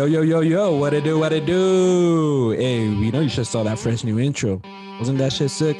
Yo, what it do? Hey, we know you just saw that fresh new intro. Wasn't that shit sick?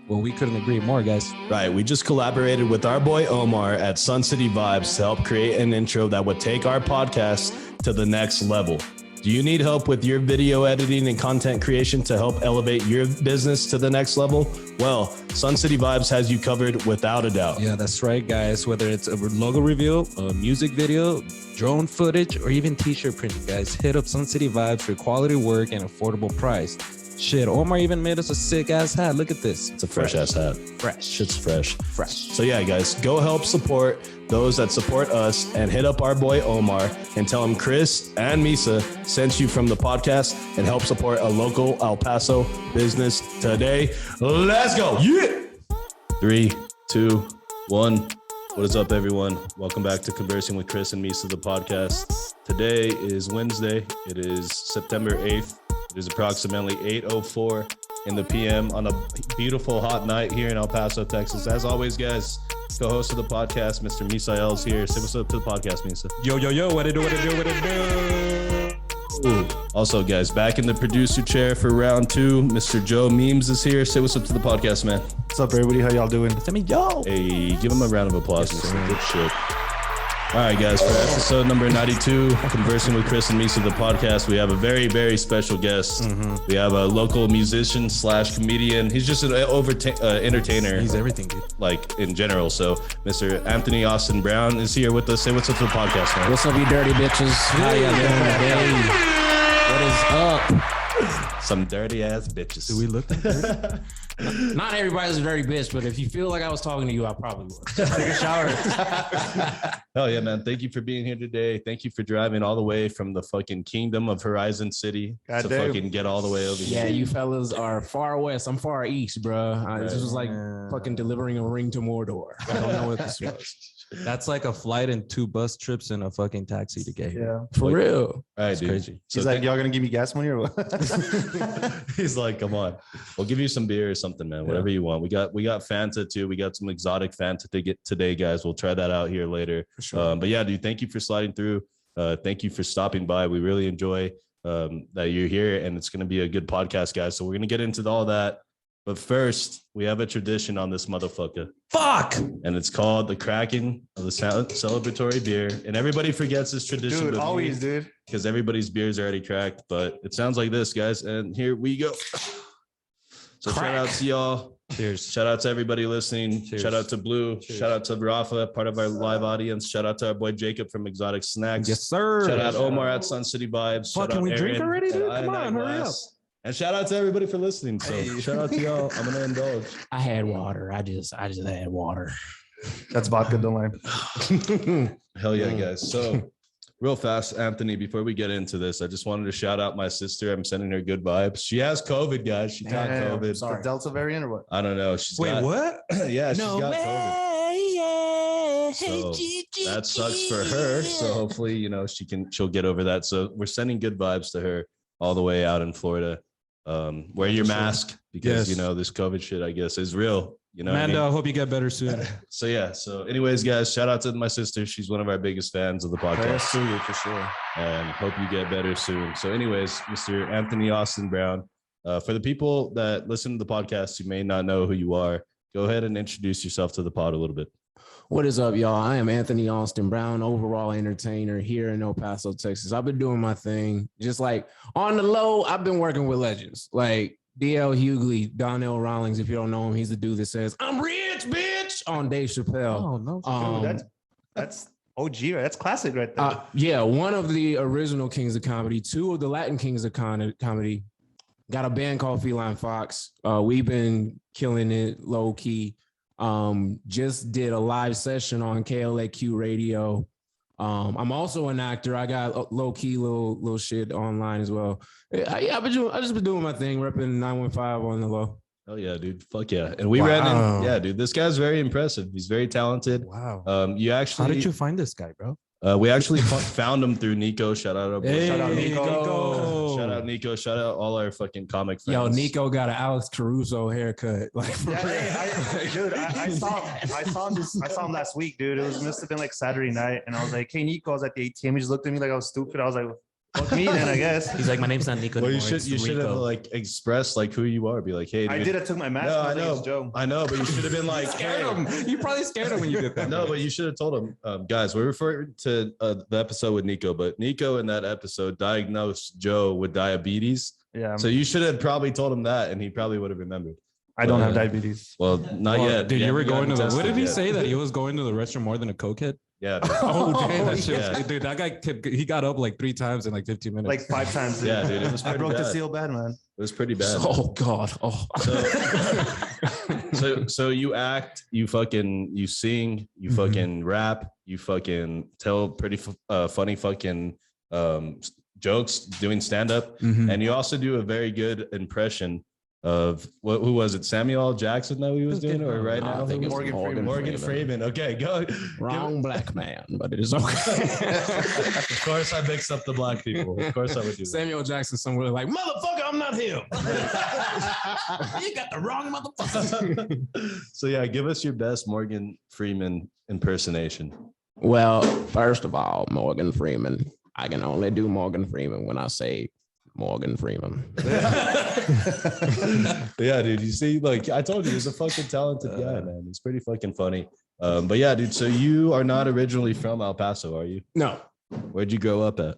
Well, we couldn't agree more, guys. Right, we just collaborated with our boy Omar at Sun City Vibes to help create an intro that would take our podcast to the next level. Do you need help with your video editing and content creation to help elevate your business to the next level? Well, Sun City Vibes has you covered without a doubt. Yeah, that's right, guys. Whether it's a logo reveal, a music video, drone footage, or even t-shirt printing, guys, hit up Sun City Vibes for quality work and affordable price. Shit, Omar even made us a sick-ass hat. Look at this. It's a fresh-ass hat. Fresh. Shit's fresh. Fresh. So yeah, guys, go help support those that support us and hit up our boy Omar and tell him Chris and Misa sent you from the podcast and help support a local El Paso business today. Let's go. Yeah. 3, 2, 1. What is up, everyone? Welcome back to Conversing with Chris and Misa, the podcast. Today is Wednesday. It is September 8th. It is approximately 8:04 in the PM on a beautiful hot night here in El Paso, Texas. As always, guys, co-host of the podcast, Mr. Misael is here. Say what's up to the podcast, Misa. Yo, what it do? Also, guys, back in the producer chair for round 2, Mr. Joe Memes is here. Say what's up to the podcast, man. What's up, everybody? How y'all doing? Yo. Hey, give him a round of applause. Yes, good shit. All right, guys, for episode number 92, Conversing with Chris and Misa, the podcast, we have a very, very special guest. We have a local musician / comedian. He's just an entertainer. He's everything, dude. Like, in general. So, Mr. Anthony Austin Brown is here with us. Say what's up to the podcast, man. What's up, you dirty bitches? How y'all doing today? What is up? Some dirty-ass bitches. Do we look that dirty? Not everybody's a dirty bitch, but if you feel like I was talking to you, I probably would. Take a shower. Hell yeah, man. Thank you for being here today. Thank you for driving all the way from the fucking kingdom of Horizon City to fucking get all the way over here. Yeah, you fellas are far west. I'm far east, bro. This was like fucking delivering a ring to Mordor. I don't know what this was. That's like a flight and 2 bus trips and a fucking taxi to get here. Yeah, for real. All right, It's dude. crazy. He's like, y'all gonna give me gas money or what? He's like, come on, we'll give you some beer or something, man. Whatever you want. We got Fanta too. We got some exotic Fanta to get today, guys. We'll try that out here later. For sure. But yeah, dude, thank you for sliding through. Thank you for stopping by. We really enjoy that you're here, and it's gonna be a good podcast, guys. So we're gonna get into all that. But first, we have a tradition on this motherfucker. Fuck! And it's called the cracking of the celebratory beer. And everybody forgets this tradition. Dude, always, dude. Because everybody's beers are already cracked. But it sounds like this, guys. And here we go. So shout out to y'all. Cheers. Shout out to everybody listening. Cheers. Shout out to Blue. Cheers. Shout out to Rafa, part of our live audience. Shout out to our boy Jacob from Exotic Snacks. Yes, sir. Shout out Omar at Sun City Vibes. Fuck, Shout can out we drink Aaron already, dude? at Come on, Iodine hurry Glass. And shout out to everybody for listening. So shout out to y'all. I'm gonna indulge. I had water. I just had water. That's vodka, don't lie. Hell yeah, guys. So real fast, Anthony, before we get into this, I just wanted to shout out my sister. I'm sending her good vibes. She has COVID, guys. She got COVID. Sorry. The Delta variant or what? I don't know. She's Wait, got, what? Yeah, she's got COVID. So that sucks for her. So hopefully, she'll get over that. So we're sending good vibes to her all the way out in Florida. Wear your mask because this COVID shit, I guess, is real. Amanda, I hope you get better soon. So yeah. So anyways, guys, shout out to my sister. She's one of our biggest fans of the podcast. To you for sure. And hope you get better soon. So anyways, Mr. Anthony Austin Brown, for the people that listen to the podcast who may not know who you are, go ahead and introduce yourself to the pod a little bit. What is up, y'all? I am Anthony Austin Brown, overall entertainer here in El Paso, Texas. I've been doing my thing. Just like on the low, I've been working with legends like D.L. Hughley, Donnell Rawlings. If you don't know him, he's the dude that says, "I'm rich, bitch," on Dave Chappelle. Oh, no. Dude, that's OG, right? That's classic right there. Yeah, one of the original kings of comedy, 2 of the Latin kings of comedy. Got a band called Feline Fox. We've been killing it low key. Just did a live session on KLAQ radio. I'm also an actor. I got low key little shit online as well. I've just been doing my thing, repping 915 on the low. Oh yeah, dude. Fuck yeah. And we ran in. Yeah, dude. This guy's very impressive. He's very talented. Wow. How did you find this guy, bro? We actually found him through Nico. Shout out, hey, shout out Nico. Shout out Nico. Shout out all our fucking comic friends. Yo, Nico got an Alex Caruso haircut. Like, I saw him last week, dude. Must have been like Saturday night, and I was like, "Hey, Nico," I was at the ATM. He just looked at me like I was stupid. I was like, Fuck me then, I guess. He's like, my name's not Nico. Well, you anymore, should it's have Rico." like expressed like who you are. Be like, hey, I dude. did. I took my mask. No, off, I like know. it's Joe. I know, but you should have been like, Scared hey. him. You probably scared him when you did that. No, but you should have told him, guys, we're referring to the episode with Nico, but Nico in that episode diagnosed Joe with diabetes. Yeah. So you should have probably told him that, and he probably would have remembered. I don't have diabetes. Well, not yet. Dude, Yeah, you were haven't going to gotten the. What did he tested say that he was going to the restroom more than a cokehead? yet. Yeah. Oh, damn, that shit. yeah. Dude, that guy he got up like 3 times in like 15 minutes. Like 5 times. Yeah, dude, it was I pretty broke the bad. seal bad, man. It was pretty bad. oh god. Oh. So you act, you sing, you fucking rap, you fucking tell pretty funny fucking jokes doing stand up, and you also do a very good impression of who was it? Samuel L. Jackson that he was doing, or right now? I think it's Morgan Freeman. Okay, go. Wrong black man, but it is okay. Of course, I mixed up the black people. Of course, I would do that. Samuel Jackson somewhere like, motherfucker, I'm not him. You got the wrong motherfucker. So yeah, give us your best Morgan Freeman impersonation. Well, first of all, Morgan Freeman. I can only do Morgan Freeman when I say Morgan Freeman. Yeah, dude. You see, like I told you, he's a fucking talented guy, man. He's pretty fucking funny. But yeah, dude. So you are not originally from El Paso, are you? No. Where'd you grow up at?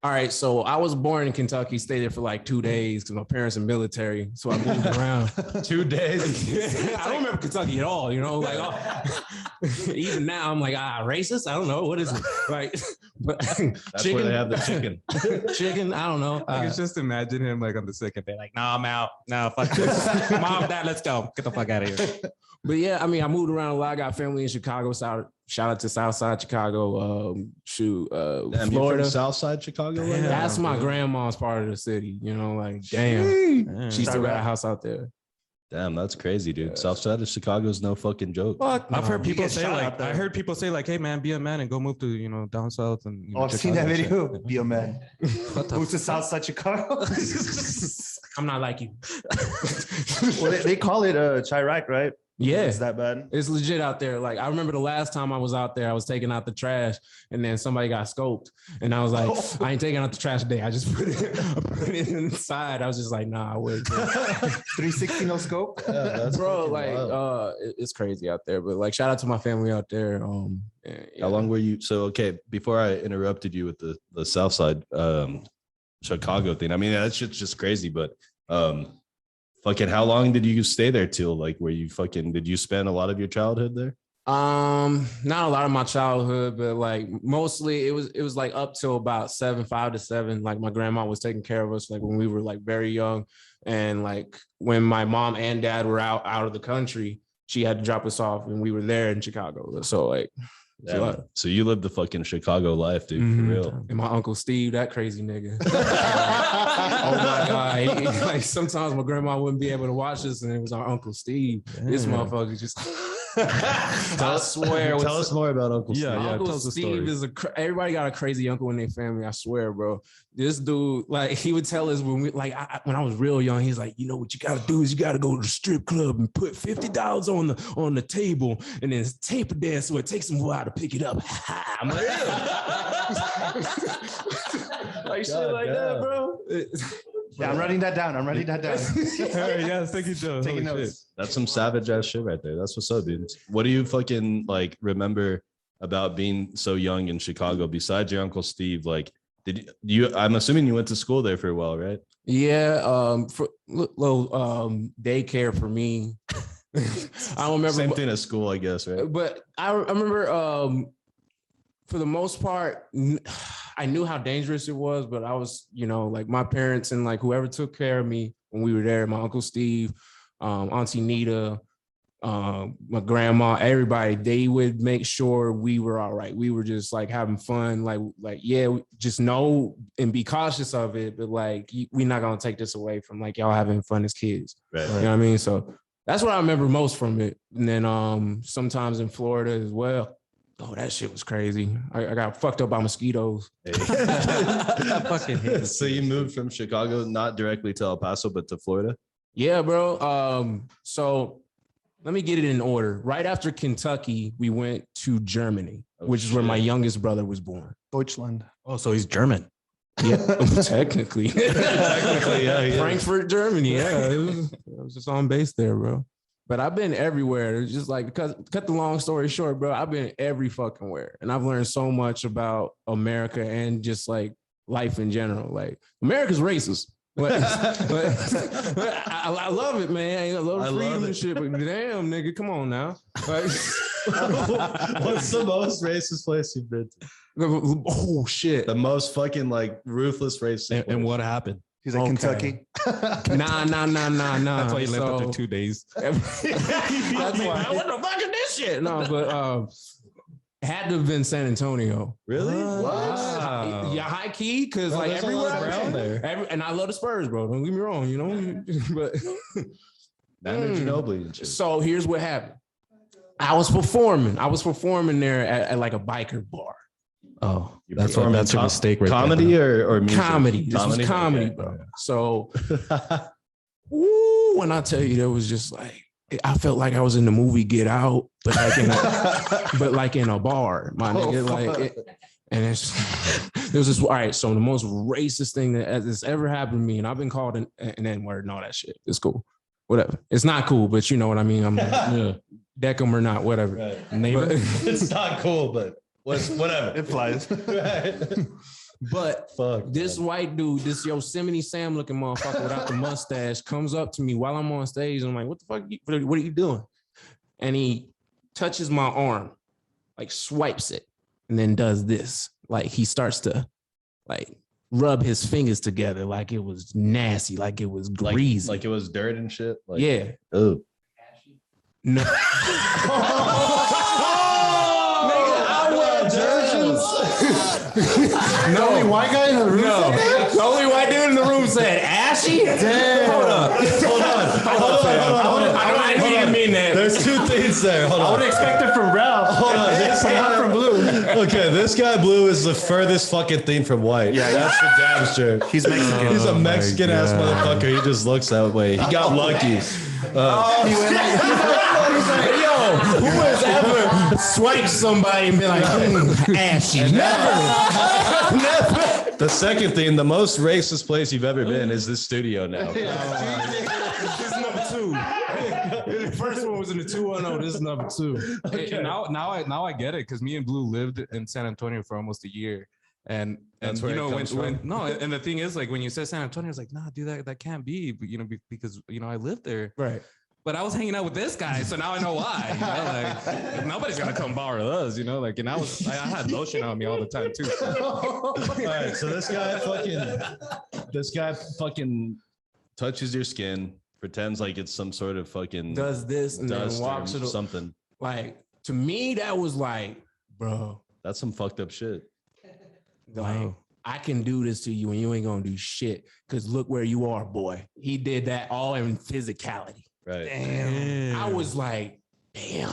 All right, so I was born in Kentucky, stayed there for like 2 days because my parents are military. So I moved around. 2 days. I don't remember Kentucky at all, you know, like even now I'm like, racist? I don't know. What is it? Like, but That's where they have the chicken. chicken, I don't know. I can just imagine him like on the second day, like, no, I'm out. No, fuck this. Mom, dad, let's go. Get the fuck out of here. But yeah, I mean, I moved around a lot. I got family in Chicago. Shout out to Southside Chicago. Damn, Florida. you're from Southside Chicago. Right now? That's my grandma's part of the city. You know, like damn, she still got a house out there. Damn, that's crazy, dude. Southside of Chicago is no fucking joke. Fuck, I've heard people get say shot like, out there. I heard people say like, hey man, be a man and go move to down south and. Oh, I've seen that Chicago and video. shit. Be a man. What the Move to Southside Chicago. I'm not like you. Well, they call it Chirac, right? Yeah. It's that bad. It's legit out there. Like I remember the last time I was out there, I was taking out the trash, and then somebody got scoped, and I was like, I ain't taking out the trash today. I just put it inside. I was just like, nah, I would. 360 no scope. Yeah, that's Bro, fucking like wild. it's crazy out there. But like, shout out to my family out there. Yeah. How long were you? So, okay, before I interrupted you with the Southside Chicago thing, I mean, that shit's just crazy, but fucking how long did you stay there till? Like, where you did you spend a lot of your childhood there? Not a lot of my childhood, but like mostly it was like up till about 5 to 7. Like my grandma was taking care of us like when we were like very young. And like when my mom and dad were out of the country, she had to drop us off and we were there in Chicago. So like So you lived the fucking Chicago life, dude, Mhm. for real. And my Uncle Steve, that crazy nigga. Oh my God. Like sometimes my grandma wouldn't be able to watch us, and it was our Uncle Steve. This motherfucker just I swear. Tell us more about Uncle Steve. Yeah, Uncle tell us the Steve story. is everybody got a crazy uncle in their family. I swear, bro. This dude, like, he would tell us when when I was real young, he's like, you know what you got to do is you got to go to the strip club and put $50 on the table, and then tape a dance so it takes them a while to pick it up. I'm like, like shit like that, bro. Yeah, I'm writing that down. Yeah, thank you, Joe. Taking Holy notes. That's some savage ass shit right there. That's what's up, dude. What do you fucking like remember about being so young in Chicago besides your Uncle Steve? Like, did you I'm assuming you went to school there for a while, right? Yeah, for little daycare for me. I don't remember. Same thing as school, I guess, right? But I remember for the most part, I knew how dangerous it was, but I was, like my parents and like whoever took care of me when we were there, my Uncle Steve, Auntie Nita, my grandma, everybody, they would make sure we were all right. We were just like having fun. Like, yeah, just know and be cautious of it. But like, we're not going to take this away from like y'all having fun as kids. Right. You know what I mean? So that's what I remember most from it. And then sometimes in Florida as well. Oh, that shit was crazy. I got fucked up by mosquitoes. Hey. I fucking hate it. So you moved from Chicago, not directly to El Paso, but to Florida? Yeah, bro. So let me get it in order. Right after Kentucky, we went to Germany, which is where my youngest brother was born. Deutschland. Oh, so he's German. Yeah, technically. yeah. Frankfurt, Germany. Yeah, it was just on base there, bro. But I've been everywhere. It's just like, because cut the long story short, bro, I've been every fucking where. And I've learned so much about America and just like life in general. Like, America's racist. But I love it, man. I love freedom and shit. But damn, nigga, come on now. Like, what's the most racist place you've been to? Oh shit. The most fucking like ruthless racist. And what happened? He's like, Kentucky. Nah. That's why he left after 2 days. That's why. What the fuck is this shit? No, but had to have been San Antonio. Really? Wow. Yeah, high key, because like everywhere around there. and I love the Spurs, bro. Don't get me wrong, you know. But Manu Ginobili and shit. so here's what happened. I was performing there at like a biker bar. Oh, You're that's performing your mistake, right? Comedy or music? Comedy. This was comedy, Okay. bro. So, when I tell you, there was just like, I felt like I was in the movie Get Out, but like in a bar, my nigga. And there's this. All right, so the most racist thing that has ever happened to me, and I've been called an N-word and all that shit. It's cool, whatever. It's not cool, but you know what I mean. I'm like, Deckham or not, whatever. Right. Neighbor. It's not cool, but whatever. It flies. Right. But Fuck, this man. white dude, this Yosemite Sam looking motherfucker without the mustache, comes up to me while I'm on stage. And I'm like, what the fuck? What are you doing? And he touches my arm, like swipes it, and then does this. Like he starts to like rub his fingers together like it was nasty, like it was greasy. Like it was dirt and shit. Like, yeah. Oh. No. Nigga, I wear The only white guy in the room. No, the only white dude in the room said ashy. Damn. Hold up. I knew you didn't mean that. There's two things there. Hold I would on. expect it from Ralph. Hold on. Not from Blue. Okay, this guy Blue is the furthest fucking thing from white. Yeah, that's for damn sure. He's Mexican. He's a Mexican ass motherfucker. He just looks that way. He got lucky. Yo, who has ever swiped somebody and been like, ashy? Never. The second thing, the most racist place you've ever been is this studio now. This is number 2. The first one was in the 210. This is number 2. Okay. Now I get it, because me and Blue lived in San Antonio for almost a year. And That's where you know, it comes and the thing is, like, when you said San Antonio, it's like, nah, dude, that can't be, because I lived there. Right. But I was hanging out with this guy, so now I know why. Like, nobody's gonna come borrow us, like, and I had lotion on me all the time too. All right, so this guy fucking touches your skin, pretends like it's some sort of fucking Does this and then dust walks or it. something. Like, to me, that was like, bro, That's some fucked up shit. like, Wow. I can do this to you and you ain't gonna do shit. Cause look where you are, boy. He did that all in physicality. Right. Damn. I was like, damn.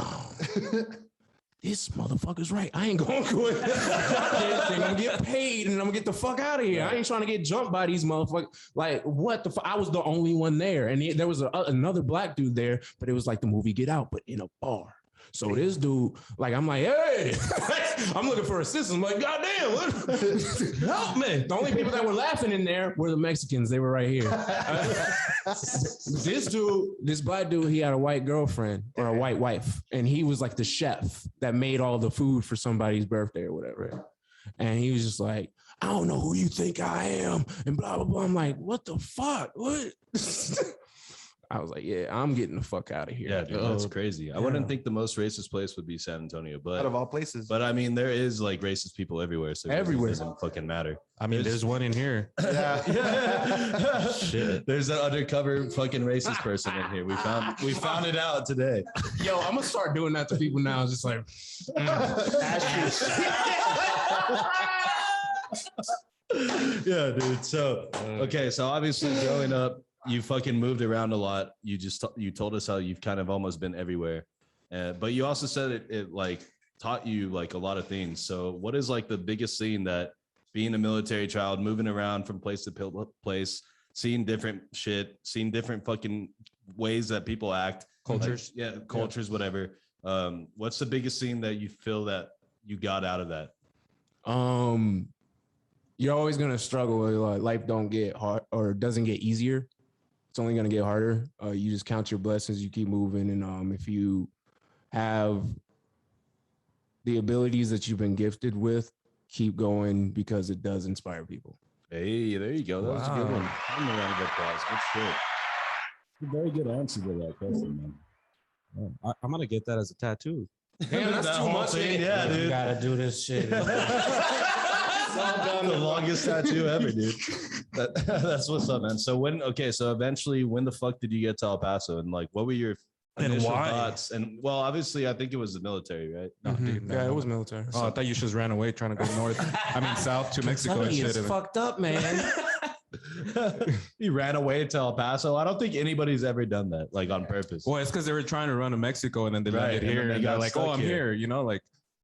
This motherfucker's right. I ain't gonna go in. I'm gonna get paid and I'm gonna get the fuck out of here. I ain't trying to get jumped by these motherfuckers. Like, what the fuck? I was the only one there. And there was another black dude there, but it was like the movie Get Out, but in a bar. So this dude, like, I'm like, hey, I'm looking for assistance. I'm like, goddamn, help me. The only people that were laughing in there were the Mexicans. They were right here. This black dude, he had a white girlfriend or a white wife, and he was like the chef that made all the food for somebody's birthday or whatever. And he was just like, I don't know who you think I am, and blah, blah, blah. I'm like, what the fuck? What? I was like, yeah, I'm getting the fuck out of here. Yeah, dude, that's crazy. I wouldn't think the most racist place would be San Antonio, Out but of all places. I mean, there is like racist people everywhere, so Everywhere. it doesn't fucking matter. I mean, there's one in here. Yeah. Shit. There's an undercover fucking racist person in here. We found it out today. Yo, I'm gonna start doing that to people now. Just like, Yeah, dude. So, okay. So obviously growing up, you fucking moved around a lot. You told us how you've kind of almost been everywhere. But you also said it like taught you like a lot of things. So what is like the biggest thing that being a military child, moving around from place to place, seeing different shit, seeing different fucking ways that people act, Cultures. like, cultures, whatever. What's the biggest thing that you feel that you got out of that? you're always gonna struggle with life. Don't get hard or doesn't get easier. It's only gonna get harder. You just count your blessings. You keep moving, and if you have the abilities that you've been gifted with, keep going because it does inspire people. Hey, there you go. That was a good one. I'm a round of applause. Good shit. A very good answer to that question, man. I'm gonna get that as a tattoo. Damn, that's too much. Yeah, dude. You gotta do this shit. The longest tattoo ever, dude. That's what's up, man. So so eventually, when the fuck did you get to El Paso, and like, what were your And initial why? thoughts? And well, obviously, I think it was the military, right? No, dude, no, Yeah, no. it was military. Oh, I thought you just ran away trying to go north. South to Mexico and shit. It's fucked up, man. You ran away to El Paso. I don't think anybody's ever done that, like on purpose. Well, it's because they were trying to run to Mexico and then they Right, landed and then here they and got they're like, stuck "Oh, I'm here." here." Like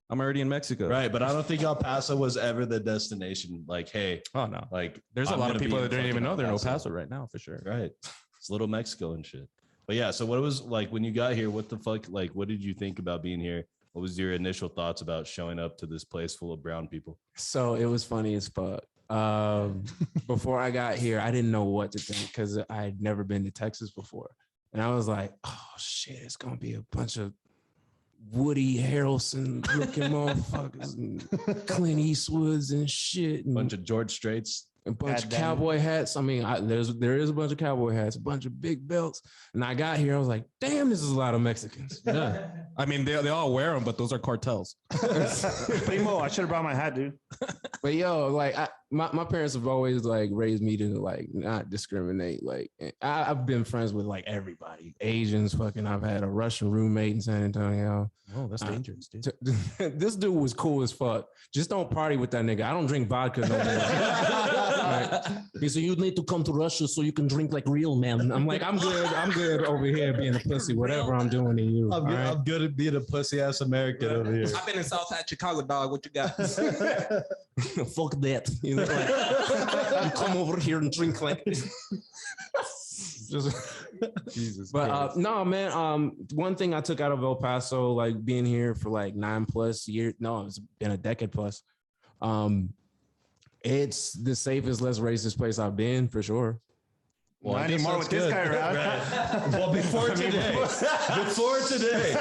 I'm already in Mexico. Right, but I don't think El Paso was ever the destination. Like, hey, Oh no. like There's a I'm lot of gonna people be that don't in even know fucking they're in El Paso right now for sure. Right. It's little Mexico and shit. But yeah, so what it was like when you got here, what the fuck, like, what did you think about being here? What was your initial thoughts about showing up to this place full of brown people? So it was funny as fuck. Before I got here, I didn't know what to think because I had never been to Texas before. And I was like, oh shit, it's gonna be a bunch of Woody Harrelson looking motherfuckers and Clint Eastwoods and shit. And Bunch of George Straits. a bunch of Goddamn. cowboy hats. I mean, there is a bunch of cowboy hats, a bunch of big belts. And I got here, I was like, damn, this is a lot of Mexicans. Yeah. I mean, they all wear them, but those are cartels. Primo, I should have brought my hat, dude. But yo, like my parents have always like raised me to like not discriminate. Like I've been friends with like everybody, Asians. Fucking, I've had a Russian roommate in San Antonio. Oh, that's dangerous, dude. This dude was cool as fuck. Just don't party with that nigga. I don't drink vodka no more. Right? He said, you need to come to Russia so you can drink like real men. I'm like, I'm good. I'm good over here being a pussy. Whatever I'm doing to you. I'm good, all right? I'm good at being a pussy ass American over here. I've been in Southside Chicago, dog. What you got? Fuck that. You know, like, you come over here and drink like just Jesus. but no, man. One thing I took out of El Paso, like being here for like 9+ years. No, it's been a decade plus. It's the safest, less racist place I've been for sure. Well, Not I guess anymore that's with this good. guy around. Right. Well, before today. Before today.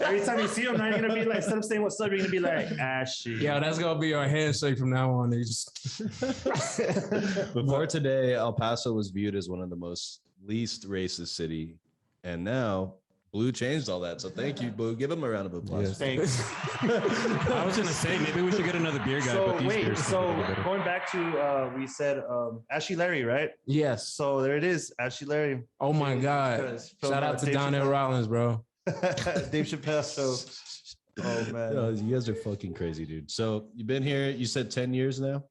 Every time you see him, now you're gonna be like, instead of saying what's up, you're gonna be like, Ashy. Yeah, that's gonna be our handshake from now on. They just Before today, El Paso was viewed as one of the most least racist city. And now Blue changed all that. So thank you, Blue. Give him a round of applause. Yes. Thanks. I was gonna say maybe we should get another beer guy. So but these wait, beers so seem to be better. going back to we said Ashley Larry, right? yes. So there it is, Ashley Larry. Oh my God! Because from, Shout out to Dave Donnell Chappelle- Rollins, bro. Dave Chappelle show. Oh man. Yo, you guys are fucking crazy, dude. So you've been here, you said 10 years now?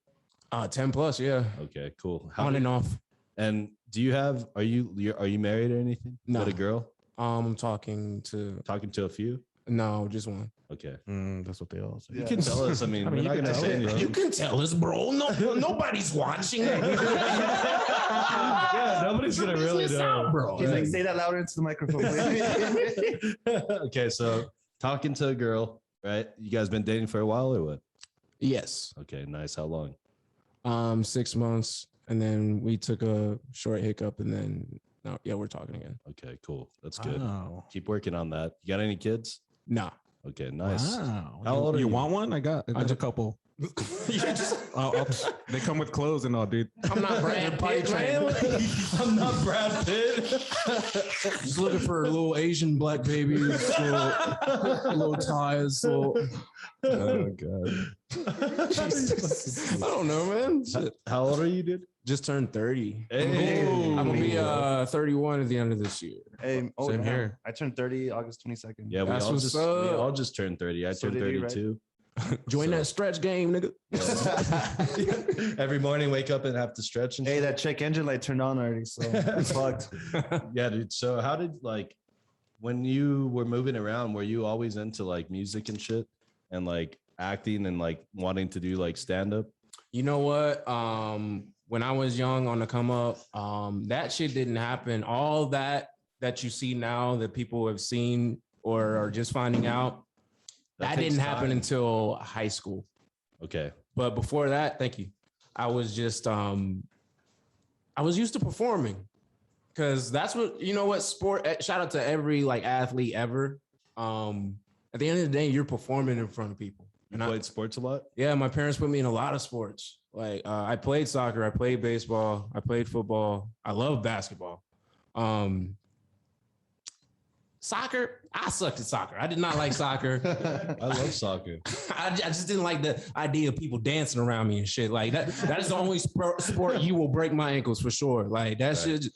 10+, yeah. Okay, cool. On and off. And do you have, are you married or anything? No. Got a girl? I'm talking to Talking to a few? no, just one. Okay. That's what they all say. You can tell us. I mean, we're you not can going to tell say us, bro. anything. can tell us, bro. No, nobody's watching. Yeah, nobody's going to really know. bro. He's like, say that louder into the microphone. please." Okay, so talking to a girl, right? You guys been dating for a while or what? Yes. Okay, nice. How long? 6 months, and then we took a short hiccup, and then no, yeah, we're talking again. Okay, cool. That's good. Wow. Keep working on that. You got any kids? No. Okay, nice. Wow. How old are you you? want one? I got a couple. They come with clothes and all, dude. I'm not Brad Pitt, man. I'm not Brad Pitt. Just looking for little Asian black babies, little ties. Oh god. I don't know, man. Shit. How old are you, dude? Just turned 30. Hey. I'm gonna be 31 at the end of this year. Hey, Same yeah. here. I turned 30 August 22nd. Yeah, we That's all what's just up. turned 30. I So turned did you, right? 32. Join So- that stretch game, nigga. Every morning, wake up and have to stretch and Hey, shit. that check engine light turned on already, so it's fucked. Yeah, dude. So how did when you were moving around, were you always into like music and shit and like acting and like wanting to do like stand up? You know what? When I was young on the come up, that shit didn't happen. All that you see now that people have seen or are just finding out, that takes didn't happen time. until high school. Okay. But before that, thank you. I was just I was used to performing because that's what sport. Shout out to every like athlete ever. At the end of the day, you're performing in front of people. You played sports a lot? Yeah, my parents put me in a lot of sports. Like I played soccer, I played baseball, I played football. I love basketball. Soccer, I sucked at soccer. I did not like soccer. I love soccer. I just didn't like the idea of people dancing around me and shit. Like that is the only sport you will break my ankles for sure. Like that shit.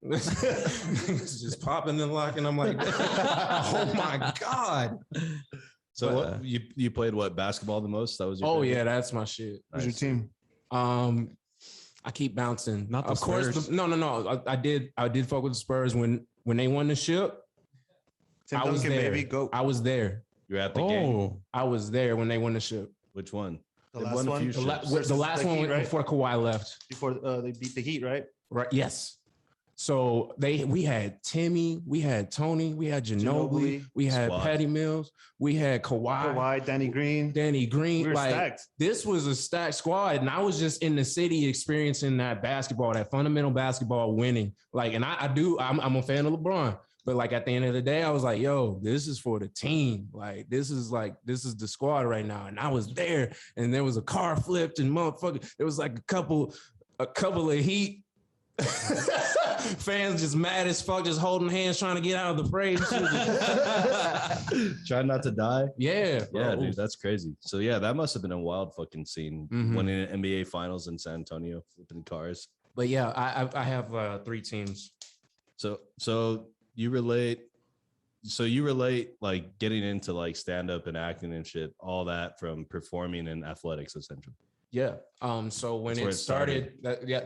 It's just popping and locking. I'm like, oh my God. So what, you played what, basketball the most? That was your favorite? Yeah, that's my shit. Who's your team? I keep bouncing. Not the of course. Spurs. No. I did fuck with the Spurs when they won the ship. Tim I was Duncan, there. baby, go. I was there. You were at the game? I was there when they won the ship. Which one? The They last won a one? few The ships. The last the one Heat, right? before Kawhi left. Before they beat the Heat, right? Right. Yes. So we had Timmy, we had Tony, we had Ginobili, we had Squad. Patty Mills, we had Kawhi, Danny Green. Danny Green. We were like stacked. this was a stacked squad, and I was just in the city experiencing that basketball, that fundamental basketball, winning. Like, and I'm a fan of LeBron, but like at the end of the day, I was like, yo, this is for the team. Like, this is the squad right now, and I was there, and there was a car flipped, and motherfucker, there was like a couple of Heat. Fans just mad as fuck, just holding hands, trying to get out of the fray. Try not to die. Yeah, Yeah, dude, that's crazy. So yeah, that must have been a wild fucking scene. Mhm. Winning an NBA Finals in San Antonio, flipping cars. But yeah, I have 3 teams. So you relate. So you relate like getting into like stand up and acting and shit, all that from performing and athletics, essentially. Yeah. So when That's where it started,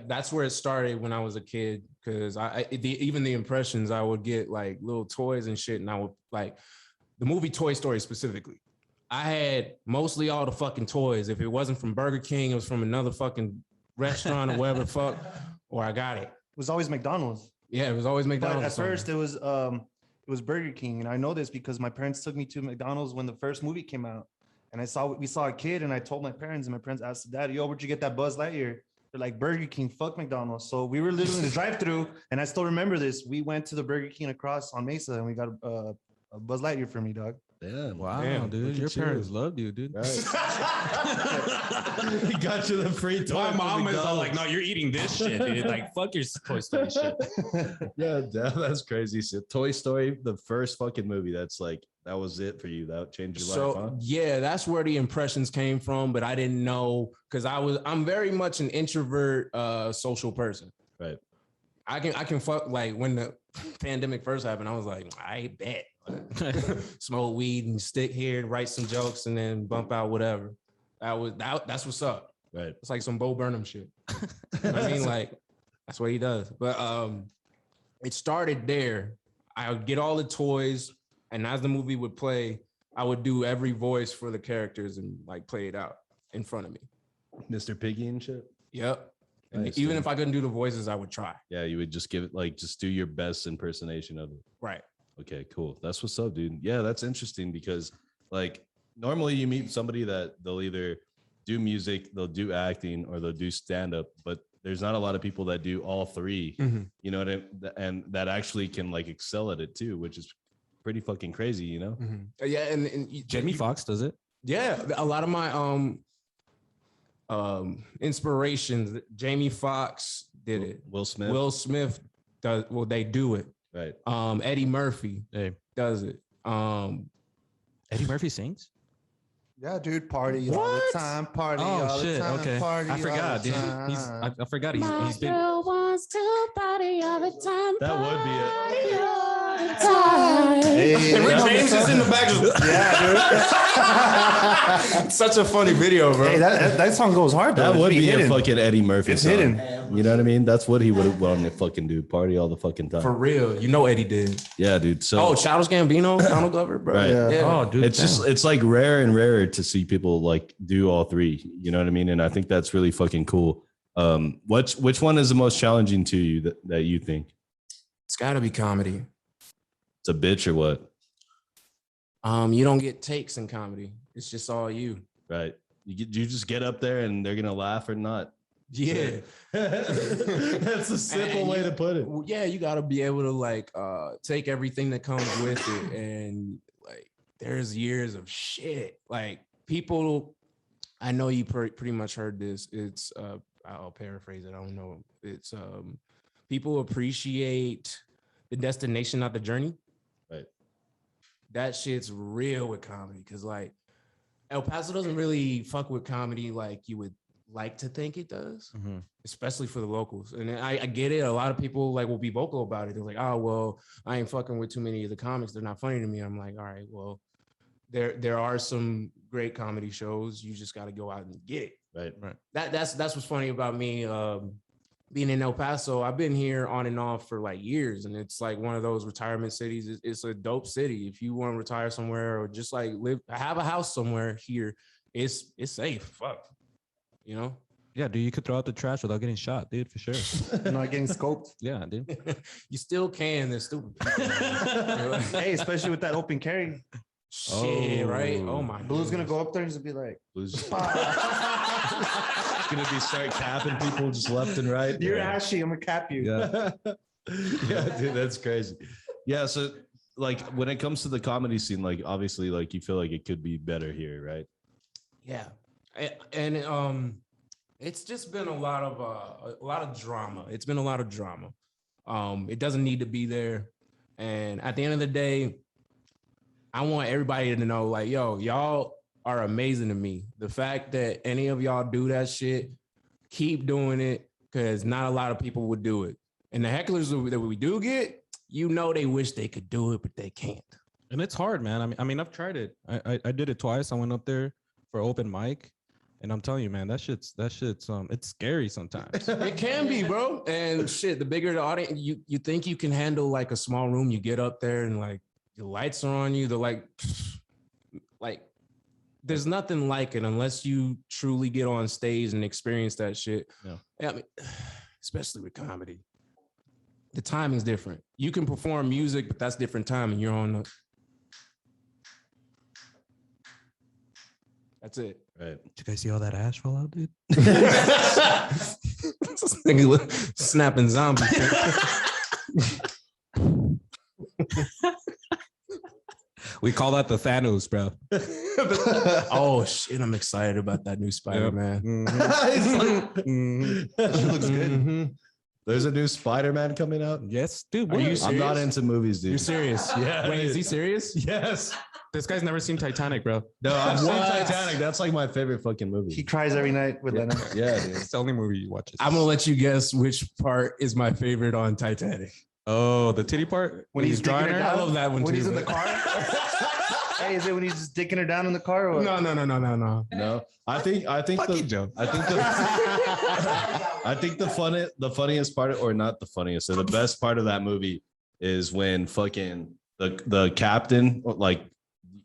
that's where it started when I was a kid. Because even the impressions, I would get like little toys and shit, and I would like the movie Toy Story specifically. I had mostly all the fucking toys. If it wasn't from Burger King, it was from another fucking restaurant or whatever the fuck, or I got it. It was always McDonald's. Yeah, it was always McDonald's. But at first, it was Burger King, and I know this because my parents took me to McDonald's when the first movie came out. And we saw a kid, and I told my parents, and my parents asked Dad, yo, where'd you get that Buzz Lightyear? They're like, Burger King, fuck McDonald's. So we were literally in the drive-through, and I still remember this. We went to the Burger King across on Mesa, and we got a Buzz Lightyear for me, dog. Damn. Wow, Damn, dude, your parents loved you, dude. Right. He got you the free toy. My from mom is all McDonald's. like, no, you're eating this shit, dude. Like, fuck your Toy Story shit. Yeah, that's crazy. So Toy Story, the first fucking movie, that's like, that was it for you. That changed your life, huh? Yeah, that's where the impressions came from, but I didn't know because I'm very much an introvert, social person. Right. I can fuck like when the pandemic first happened, I was like, I bet. Smoke weed and stick here and write some jokes and then bump out whatever. That's what's up. Right. It's like some Bo Burnham shit. You know what I mean, like that's what he does. But it started there. I would get all the toys, and as the movie would play, I would do every voice for the characters and like play it out in front of me. Mr. Piggy and shit. Yep. And Nice, even dude. if I couldn't do the voices, I would try. Yeah, you would just give it like, just do your best impersonation of it. Right. Okay, cool. That's what's up, dude. Yeah, that's interesting because like normally you meet somebody that they'll either do music, they'll do acting, or they'll do stand-up, but there's not a lot of people that do all three, you know, and that actually can like excel at it too, which is pretty fucking crazy, you know? Yeah, and Jamie Foxx does it. Yeah, a lot of my inspirations. Jamie Foxx did it. Will Smith. Will Smith does. Well, they do it. Right. Eddie Murphy does it. Eddie Murphy sings. Yeah, dude, party all the time, party all the time, Okay, party I forgot. all the Dude. time. I forgot. He's been. wants to party all the time. That would be it. Party all the time. Hey, And Rick James is in the back. yeah, Such a funny video, bro. dude. Hey, that song goes hard, though. That would be hidden. a fucking Eddie Murphy It's song. hidden. You know what I mean? That's what he would have wanted to fucking do. Party all the fucking time. For real, you know Eddie did. Yeah, dude. So Oh, Childish Gambino, Donald Glover, bro. Right. Yeah. Oh, dude. it's like rare and rarer to see people like do all three. You know what I mean? And I think that's really fucking cool. Which one is the most challenging to you that you think? It's got to be comedy. It's a bitch or what? You don't get takes in comedy. It's just all you. Right. You just get up there and they're gonna laugh or not. Yeah. That's a simple And way you- to put it. Yeah, you got to be able to like take everything that comes with it, and like there's years of shit. Like people, I know you pretty much heard this. It's I'll paraphrase it. I don't know. It's people appreciate the destination, not the journey. Right. That shit's real with comedy, because like El Paso doesn't really fuck with comedy like you would like to think it does, especially for the locals. And I get it. A lot of people like will be vocal about it. They're like, oh, well, I ain't fucking with too many of the comics. They're not funny to me. I'm like, all right, well, there are some great comedy shows. You just got to go out and get it. Right. That's what's funny about me being in El Paso. I've been here on and off for like years, and it's like one of those retirement cities. It's a dope city. If you want to retire somewhere or just like have a house somewhere here, it's safe. Fuck. You know? Yeah, dude, you could throw out the trash without getting shot, dude, for sure. Not getting scoped. Yeah, dude. You still can. They're stupid people. Hey, especially with that open carry. Shit, right? Oh my. Blue's gonna go up there and just be like, Blue's gonna be start capping people just left and right. "You're ashy. I'm gonna cap you." Yeah. Yeah, dude, that's crazy. Yeah, so like when it comes to the comedy scene, like obviously, like you feel like it could be better here, right? Yeah, and it's just been a lot of drama. It's been a lot of drama. It doesn't need to be there. And at the end of the day, I want everybody to know, like, yo, y'all are amazing to me. The fact that any of y'all do that shit, keep doing it, because not a lot of people would do it. And the hecklers that we do get, you know, they wish they could do it, but they can't. And it's hard, man. I mean, I've tried it. I did it twice. I went up there for open mic, and I'm telling you, man, that shit's it's scary sometimes. It can be, bro. And shit, the bigger the audience, you think you can handle like a small room. You get up there and like the lights are on you. They're like there's nothing like it unless you truly get on stage and experience that shit. Yeah. I mean, especially with comedy, the timing's different. You can perform music, but that's different timing. You're on the. That's it. Right. Did you guys see all that ash fall out, dude? Snapping zombie. We call that the Thanos, bro. Oh shit! I'm excited about that new Spider-Man. That shit looks good. There's a new Spider-Man coming out. Yes, dude. Are you what? I'm not into movies, dude. You're serious? Yeah. Wait, is he serious? Yes. This guy's never seen Titanic, bro. No, I've seen What? Titanic. That's like my favorite fucking movie. He cries every night with Lena. Yeah, dude. It's the only movie you watch. I'm gonna let you guess which part is my favorite on Titanic. Oh, the titty part When he's drawing digging her. her I down? love that one When too. he's in the but- car. Hey, is it when he's just dicking her down in the car? Or what? No. No, I think Fuck you, the Joe. I think the funniest part, or not the funniest, so the best part of that movie is when fucking the captain, like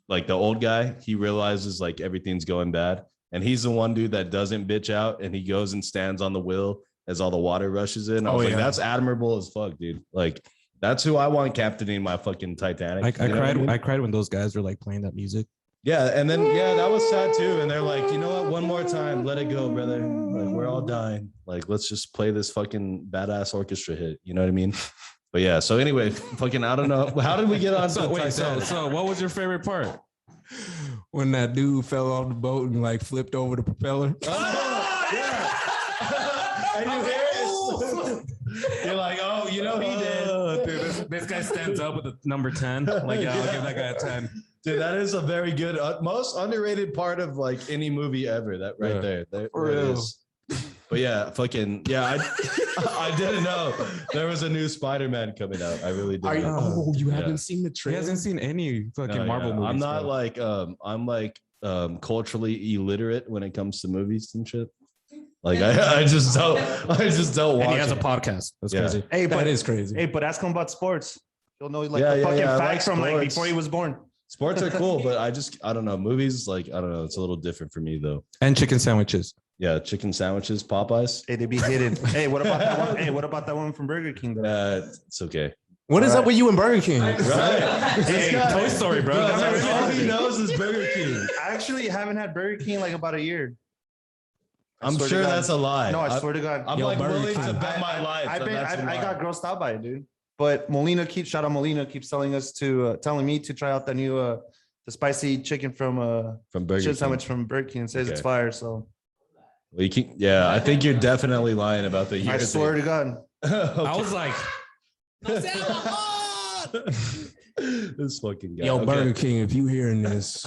the old guy, he realizes like everything's going bad, and he's the one dude that doesn't bitch out, and he goes and stands on the wheel as all the water rushes in. I was like, that's admirable as fuck, dude. Like, that's who I want captaining my fucking Titanic. I You know what cried. mean? I cried when those guys were like playing that music. Yeah, and then that was sad too. And they're like, you know what? One more time, let it go, brother. Like, we're all dying. Like, let's just play this fucking badass orchestra hit. You know what I mean? But yeah. So anyway, fucking, I don't know. How did we get on? So to wait, Titanic? so what was your favorite part? When that dude fell off the boat and like flipped over the propeller. Oh, yeah. And you hear it. You're like, oh, you know he did. Dude, this guy stands up with a number 10. Like, yeah, I'll give that guy a 10. Dude, that is a very good, most underrated part of like any movie ever. That right Yeah. there. For There it real. is. But yeah, fucking yeah. I didn't know there was a new Spider-Man coming out. I really Are you, didn't. you Yeah. haven't seen the He trailer? hasn't seen any fucking No, Marvel yeah. movies. I'm not bro. like I'm like culturally illiterate when it comes to movies and shit. Like I just don't watch. And he has a it. podcast. That's Yeah. crazy. Hey, That but is crazy. hey, but ask him about sports. He'll know like Yeah, the yeah, fucking yeah, I like facts from like sports. before he was born. Sports are cool, but I don't know. Movies, like, I don't know. It's a little different for me though. And chicken sandwiches. Yeah, chicken sandwiches, Popeyes. Hey, they be hidden. Hey, what about that one? Hey, what about that one from Burger King? Though? It's okay. What is up with you and Burger King? Right. Hey, Toy Story, bro. That's all he knows is Burger King. I actually haven't had Burger King like about a year. I'm swear to sure God. that's a lie. No, I swear to God. I'm Yo, like Burger willing to King. bet my life. I got grossed out by it, dude. But Molina keeps telling us to telling me to try out the new the spicy chicken from Burger chicken King. sandwich from Burger King and says it's Okay. fire. So Well, you can, yeah, I think you're definitely lying about the year. I swear to God. I was like, this fucking guy. yo, Okay. Burger King, if you hearing this,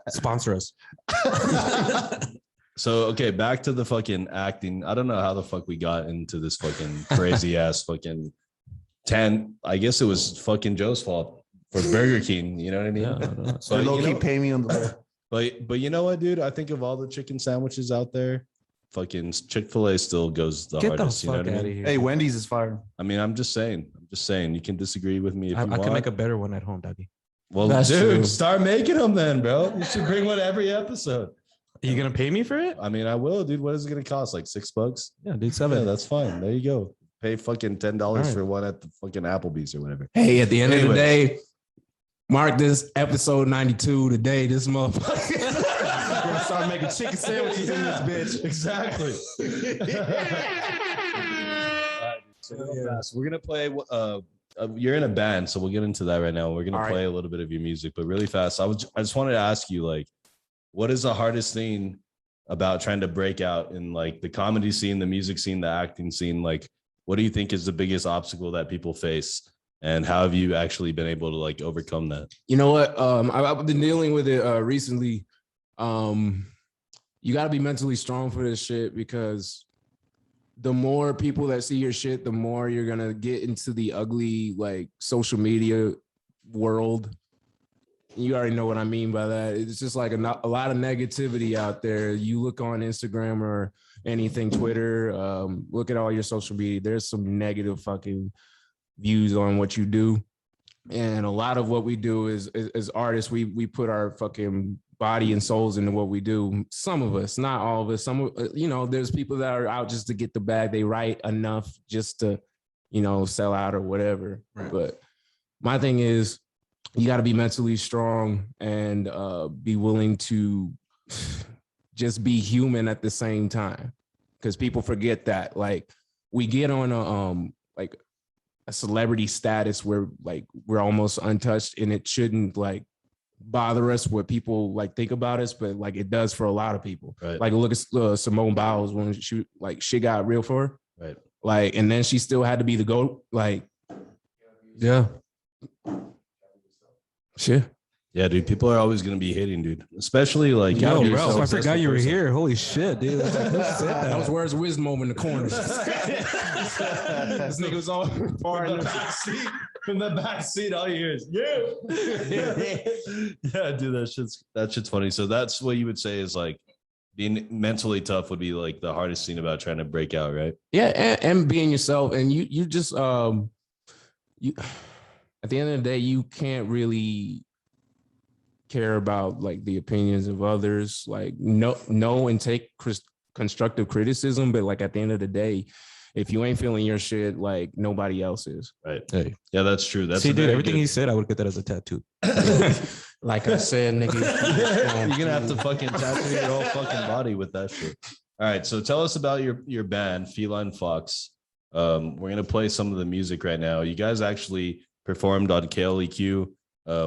Sponsor us. So, okay, back to the fucking acting. I don't know how the fuck we got into this fucking crazy ass fucking 10. I guess it was fucking Joe's fault for Burger King. You know what I mean? Yeah, So But, low you key know, pay me on the but you know what, dude? I think of all the chicken sandwiches out there, fucking Chick-fil-A still goes the Get the hardest. You know fuck what I out of mean? here. Hey, Wendy's is fire. I mean, I'm just saying. You can disagree with me if I you want. can make a better one at home, Dougie. Well, That's dude, true. start making them then, bro. You should bring one every episode. Are you gonna pay me for it? I mean, I will, dude. What is it gonna cost? Like $6? Yeah, dude, Yeah, 7. that's fine. There you go. Pay fucking $10 right. for one at the fucking Applebee's or whatever. hey, at the end of the Anyways. day, mark this episode 92 today. This motherfucker. We're gonna start making chicken sandwiches in this bitch. Exactly. So real fast, we're gonna play. You're in a band, so we'll get into that right now. We're gonna All right. play a little bit of your music, but really fast. I just wanted to ask you, like, what is the hardest thing about trying to break out in like the comedy scene, the music scene, the acting scene? Like, what do you think is the biggest obstacle that people face, and how have you actually been able to like overcome that? You know what? I've been dealing with it recently. You got to be mentally strong for this shit, because the more people that see your shit, the more you're gonna get into the ugly like social media world. You already know what I mean by that. It's just like a lot of negativity out there. You look on Instagram or anything, Twitter, look at all your social media. There's some negative fucking views on what you do. And a lot of what we do is as artists, we put our fucking body and souls into what we do. Some of us, not all of us. Some, there's people that are out just to get the bag. They write enough just to, sell out or whatever. Right. But my thing is, you got to be mentally strong and be willing to just be human at the same time, because people forget that. Like, we get on a celebrity status where like we're almost untouched, and it shouldn't like bother us what people like think about us, but like it does for a lot of people. Right. Like, look at Simone Biles when shit got real for her. Right. Like, and then she still had to be the GOAT. Like, yeah. Shit. Yeah, dude. People are always gonna be hating, dude. Especially like, Yo, you're bro, so I forgot you were successful here. Holy shit, dude. That's like, who said That was that? Where's Wisdom in the corner. This nigga was all far in the back seat. In the back seat, all you hear is yeah, dude. That shit's funny. So that's what you would say is like being mentally tough would be like the hardest thing about trying to break out, right? Yeah, and being yourself, and you just you at the end of the day, you can't really care about like the opinions of others. Like, know and take constructive criticism, but like at the end of the day, if you ain't feeling your shit, like nobody else is. Right. Hey. Yeah, that's true. That's See, a dude, very everything good- he said, I would get that as a tattoo. Like I said, nigga, You're gonna have to fucking tattoo your whole fucking body with that shit. All right, so tell us about your band, Feline Fox. We're gonna play some of the music right now. You guys actually performed on KLAQ,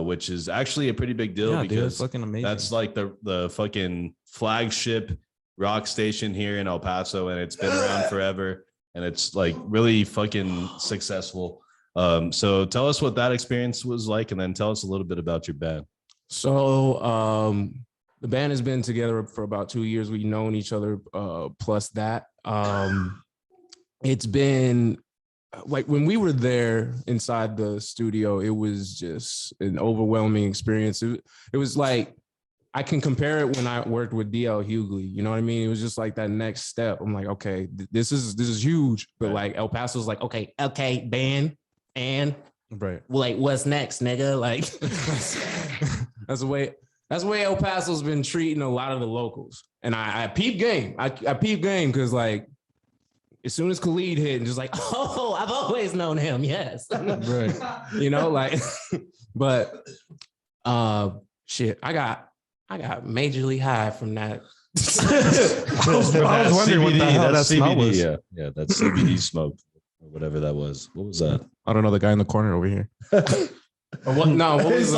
which is actually a pretty big deal Yeah, dude, because it's fucking amazing. that's like the fucking flagship rock station here in El Paso, and it's been around forever, and it's like really fucking successful. So tell us what that experience was like, and then tell us a little bit about your band. So the band has been together for about 2 years. We've known each other plus that. It's been like when we were there inside the studio, it was just an overwhelming experience. It was like, I can compare it when I worked with DL Hughley. You know what I mean? It was just like that next step. I'm like, okay, this is huge. But Right. like El Paso's like, okay, band, and right. like, what's next, nigga? Like, that's the way El Paso's been treating a lot of the locals. And I peep game. I peep game because like, as soon as Khalid hit, and just like, oh, I've always known him. Yes. Right. Like, but shit, I got majorly high from that I was wondering what the hell that smell was. Yeah, that's CBD smoke or whatever that was. What was that? I don't know, the guy in the corner over here. What? No, what was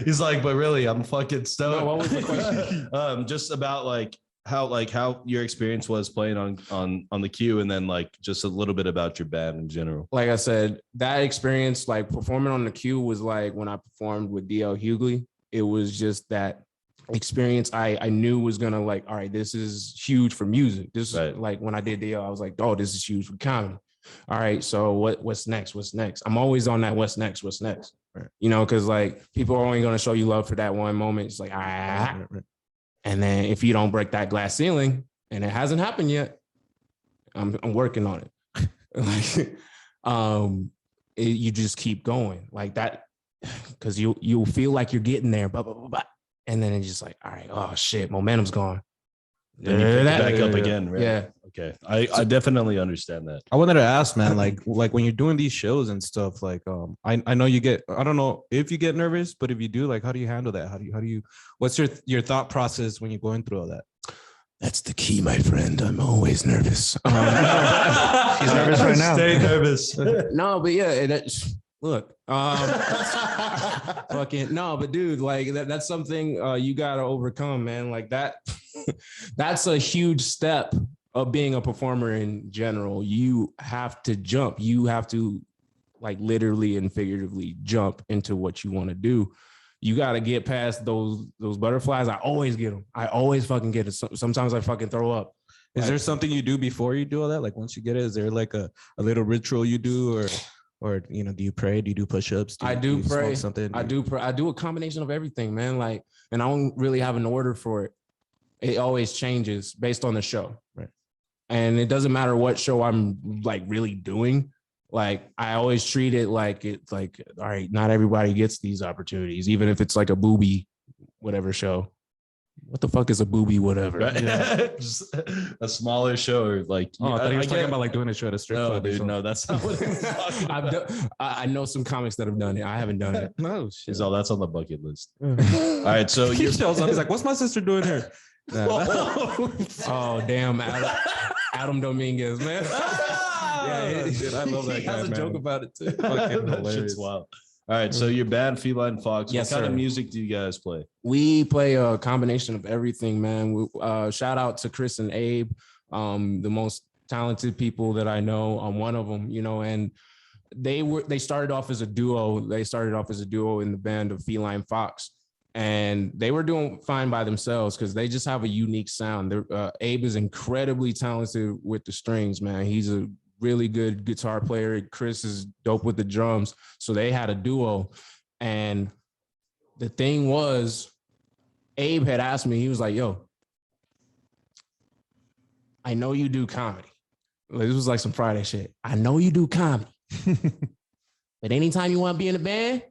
he's like, but really, I'm fucking stoned. No, what was the question? Just about how your experience was playing on the queue, and then like just a little bit about your band in general. Like I said, that experience, like performing on the queue, was like when I performed with DL Hughley. It was just that experience I knew was gonna like, all right, this is huge for music. This is Right. like when I did DL, I was like, oh, this is huge for comedy. All right, so what's next? What's next? I'm always on that what's next? What's next? Right. You know, because like people are only gonna show you love for that one moment. It's like, Right. and then if you don't break that glass ceiling, and it hasn't happened yet, I'm working on it. Like, you just keep going like that, because you'll feel like you're getting there, blah, blah, blah, blah. And then it's just like, all right, oh shit, momentum's gone. Then you pick it back up again, right? Yeah. Okay. I definitely understand that. I wanted to ask, man, like when you're doing these shows and stuff, like I know you get, I don't know if you get nervous, but if you do, like how do you handle that? How do you what's your thought process when you're going through all that? That's the key, my friend. I'm always nervous. He's nervous right now. Stay nervous. No, but yeah, look, fucking no, but dude, like that's something you gotta overcome, man. Like that, that's a huge step of being a performer in general. You have to jump. You have to like literally and figuratively jump into what you want to do. You got to get past those butterflies. I always get them. I always fucking get it. Sometimes I fucking throw up. Is there something you do before you do all that? Like once you get it, is there like a little ritual you do, or you know, do you pray? Do you do push-ups? I do pray. Something. I do pray. I do a combination of everything, man. Like, and I don't really have an order for it. It always changes based on the show. Right. And it doesn't matter what show I'm like really doing. Like I always treat it like it's like, all right, not everybody gets these opportunities, even if it's like a booby, whatever show. What the fuck is a booby, whatever? Right? Yeah. Just a smaller show, or like. Oh, I thought he was talking get- about like doing a show at a strip No, club. or dude, something. no, that's not what I'm talking about. I know some comics that have done it. I haven't done it. No shit. So that's on the bucket list. All right, so He you shows up. He's like, "What's my sister doing here?" Oh damn, Adam Dominguez, man. Yeah, dude, I love that He guy. has a man. joke about it too. Fucking That hilarious. shit's wild. All right, so your band Feline Fox. Yes, what kind of sir. music do you guys play? We play a combination of everything, man. Shout out to Chris and Abe, the most talented people that I know. I'm one of them, you know, and they started off as a duo. They started off as a duo in the band of Feline Fox, and they were doing fine by themselves because they just have a unique sound. Abe is incredibly talented with the strings, man. He's a really good guitar player. Chris is dope with the drums. So they had a duo. And the thing was, Abe had asked me, he was like, yo, I know you do comedy. Like, this was like some Friday shit. I know you do comedy. But anytime you want to be in a band,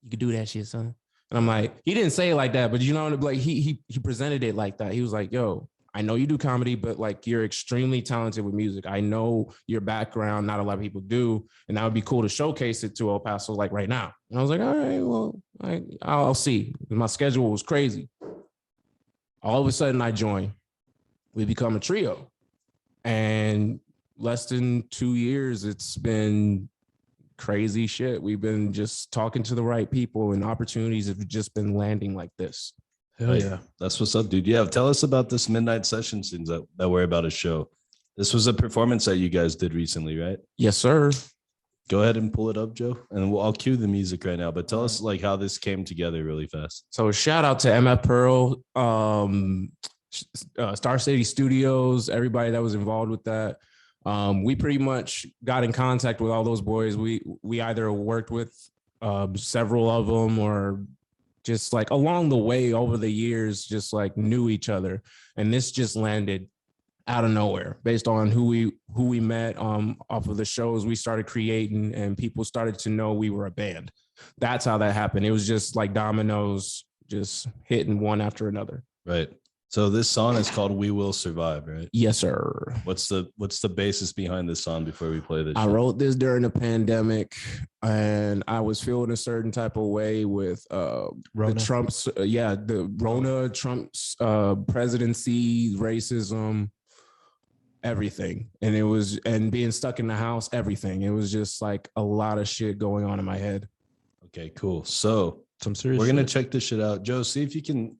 you could do that shit, son. And I'm like, he didn't say it like that, but you know, like he presented it like that. He was like, yo, I know you do comedy, but like you're extremely talented with music. I know your background, not a lot of people do. And that would be cool to showcase it to El Paso like right now. And I was like, all right, well, I'll see. My schedule was crazy. All of a sudden I joined. We become a trio. And less than 2 years, it's been crazy shit. We've been just talking to the right people, and opportunities have just been landing like this. Hell yeah. That's what's up, dude. Yeah, tell us about this midnight session scenes that were about a show. This was a performance that you guys did recently, right? Yes, sir. Go ahead and pull it up, Joe, and I'll cue the music right now. But tell us like how this came together really fast. So shout out to MF Pearl, Star City Studios, everybody that was involved with that. We pretty much got in contact with all those boys. We either worked with several of them, or just like along the way over the years, just like knew each other. And this just landed out of nowhere based on who we met off of the shows we started creating, and people started to know we were a band. That's how that happened. It was just like dominoes just hitting one after another. Right. So this song is called "We Will Survive," right? Yes, sir. What's the basis behind this song before we play this? I wrote this during the pandemic, and I was feeling a certain type of way with the Trump's, the Rona, Trump's presidency, racism, everything, and being stuck in the house, everything. It was just like a lot of shit going on in my head. Okay, cool. So Some serious. we're gonna shit. check this shit out. Joe, see if you can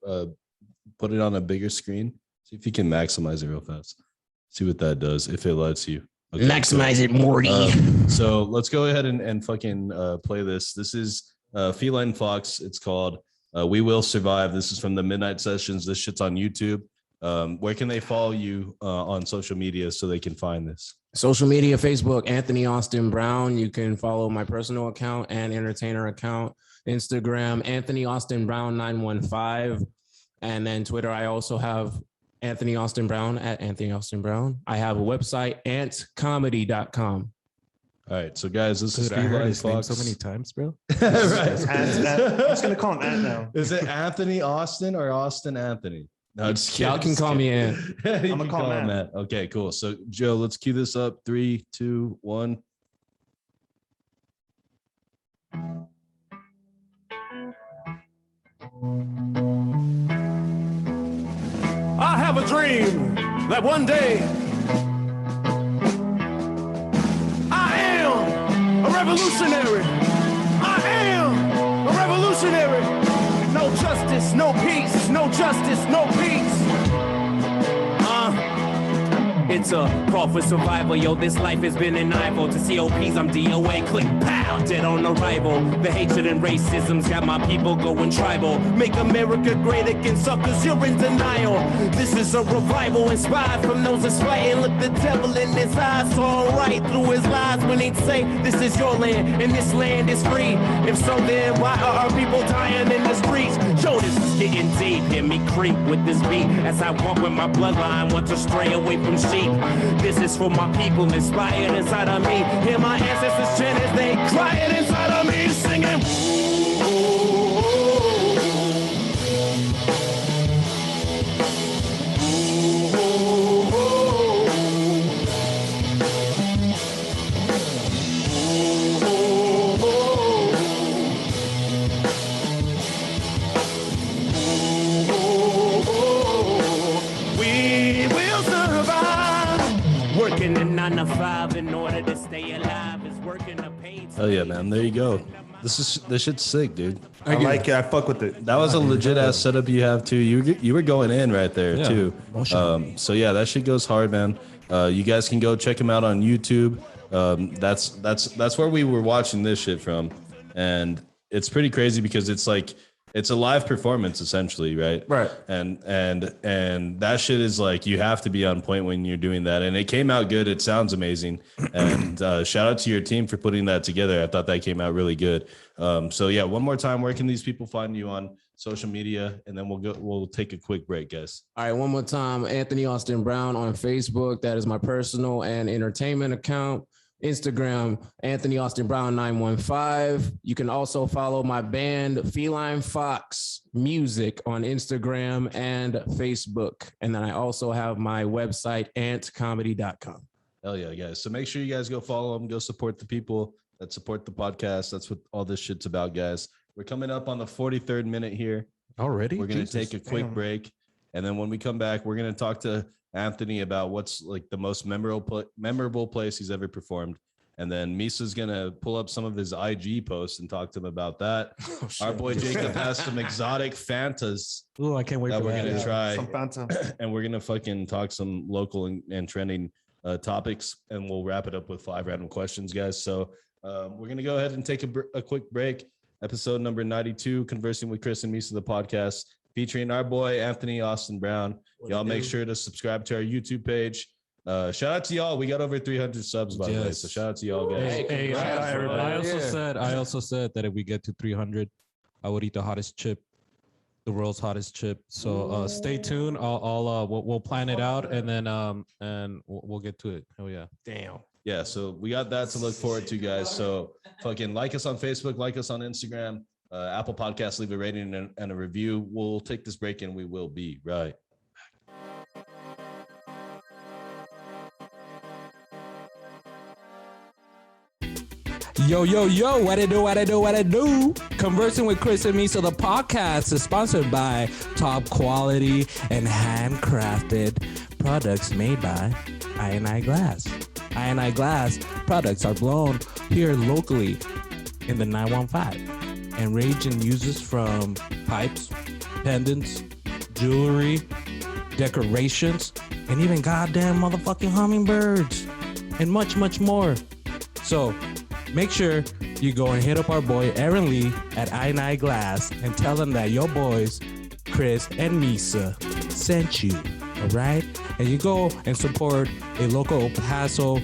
put it on a bigger screen. See if you can maximize it real fast. See what that does if it lets you. Okay, Maximize it, Morty. So let's go ahead and fucking play this. This is Feline Fox. It's called "We Will Survive." This is from the Midnight Sessions. This shit's on YouTube. Where can they follow you on social media so they can find this? Social media, Facebook, Anthony Austin Brown. You can follow my personal account and entertainer account. Instagram, Anthony Austin Brown 915. And then Twitter, I also have Anthony Austin Brown at Anthony Austin Brown. I have a website, antcomedy.com. All right, so guys, this is Dude, I heard Feline his name Fox. so many times, bro. Right. I'm just gonna call him Ant now. Is it Anthony Austin or Austin Anthony? No, just Y'all kidding, can call me Ant. I'm gonna call him Matt. Okay, cool. So Joe, let's cue this up. 3, 2, 1. I have a dream that one day I am a revolutionary. I am a revolutionary. No justice, no peace. No justice, no peace. It's a call for survival, yo, this life has been an eyeball. To COPs, I'm DOA, click, pow, dead on arrival. The hatred and racism's got my people going tribal. Make America great against suckers, you're in denial. This is a revival inspired from those aspiring. Look the devil in his eyes, saw right through his lies when he'd say, this is your land, and this land is free. If so, then why are our people dying in the streets? Yo, this is getting deep, hear me creep with this beat. As I walk with my bloodline, want to stray away from sheep. This is for my people inspired inside of me. Hear my ancestors chant as they crying inside of me, singing. We will survive. Working a 9 to 5 in order to stay alive is working a pain. Oh yeah, man. There you go. This shit's sick, dude. I like it. I fuck with it. That was a legit ass setup you have too. You were going in right there Yeah. too. So yeah, that shit goes hard, man. You guys can go check him out on YouTube. That's where we were watching this shit from, and it's pretty crazy because it's like it's a live performance essentially, right? Right. And that shit is like you have to be on point when you're doing that, and it came out good. It sounds amazing, and shout out to your team for putting that together. I thought that came out really good. So yeah, one more time, where can these people find you on social media, and then we'll take a quick break, guys. All right, one more time, Anthony Austin Brown on Facebook. That is my personal and entertainment account. Instagram, Anthony Austin Brown 915. You can also follow my band, Feline Fox Music, on Instagram and Facebook. And then I also have my website, antcomedy.com. Hell yeah, guys. So make sure you guys go follow them, go support the people that support the podcast. That's what all this shit's about, guys. We're coming up on the 43rd minute here. Already? We're going to Jesus, take a quick damn. break. And then when we come back, we're going to talk to Anthony about what's like the most memorable place he's ever performed. And then Misa's going to pull up some of his IG posts and talk to him about that. Our boy Jacob has some exotic Fantas Oh, I can't wait that for we're that. going to try. Some Fanta. And we're going to fucking talk some local and trending topics. And we'll wrap it up with 5 random questions, guys. So we're going to go ahead and take a quick break. Episode number 92, Conversing with Chris and Misa, the podcast, featuring our boy Anthony Austin Brown. Y'all make sure to subscribe to our YouTube page. Shout out to y'all. We got over 300 subs, by the way. Yes. So shout out to y'all, guys. Hey, Congrats, I also said that if we get to 300, I would eat the hottest chip, the world's hottest chip. So stay tuned. We'll plan it out, and then and we'll get to it. Oh yeah. Damn. Yeah, so we got that to look forward to, guys. So fucking like us on Facebook, like us on Instagram, Apple Podcasts, leave a rating and a review. We'll take this break and we will be right Yo, what I do? Conversing with Chris and Misa, the podcast is sponsored by top quality and handcrafted products made by I Glass. I Glass products are blown here locally in the 915 and range in uses from pipes, pendants, jewelry, decorations, and even goddamn motherfucking hummingbirds, and much, much more. So make sure you go and hit up our boy Aaron Lee at I Glass and tell them that your boys, Chris and Misa, sent you, all right? And you go and support a local Paso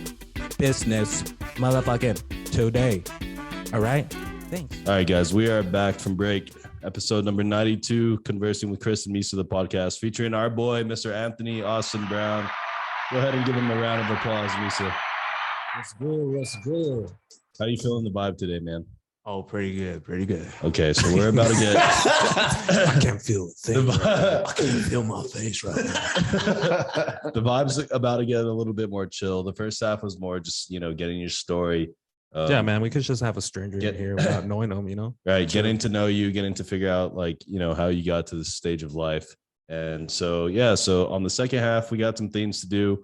business motherfucking today, all right? Thanks. All right, guys, we are back from break. Episode number 92, Conversing with Chris and Misa, the podcast, featuring our boy, Mr. Anthony Austin Brown. Go ahead and give him a round of applause, Misa. What's good? How you feeling the vibe today, man? Oh, pretty good. Okay, so we're about to get... I can't feel a thing. I can't feel my face right now. The vibe's about to get a little bit more chill. The first half was more just, getting your story. Yeah, man, we could just have a stranger in here without knowing them, Right, getting to know you, getting to figure out, how you got to this stage of life. And so, so on the second half, we got some things to do.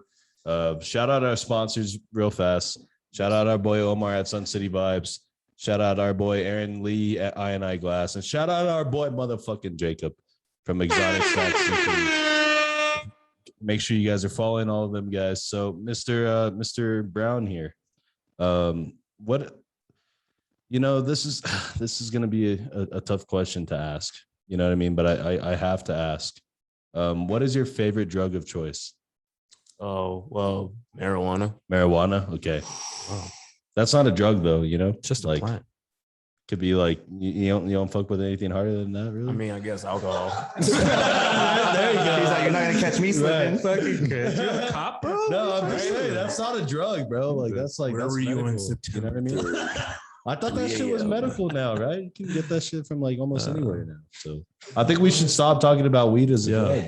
Shout out our sponsors real fast. Shout out our boy Omar at Sun City Vibes. Shout out our boy Aaron Lee at I Glass. And shout out our boy motherfucking Jacob from Exotic Stocks. Make sure you guys are following all of them, guys. So Mr. Brown here. This is going to be a tough question to ask. You know what I mean? But I have to ask. What is your favorite drug of choice? Oh, well, marijuana. Okay. Wow. That's not a drug though, Just a plant. Could be like you don't fuck with anything harder than that, really. I mean, I guess alcohol. There you go. He's like, you're not gonna catch me slipping. Fucking good. You're a cop, bro? No, I'm just saying that's not a drug, bro. Like that's Where that's were you in medical, September? You know what I mean? I thought that shit was medical now, right? You can get that shit from almost anywhere now. So I think we should stop talking about weed as a drug.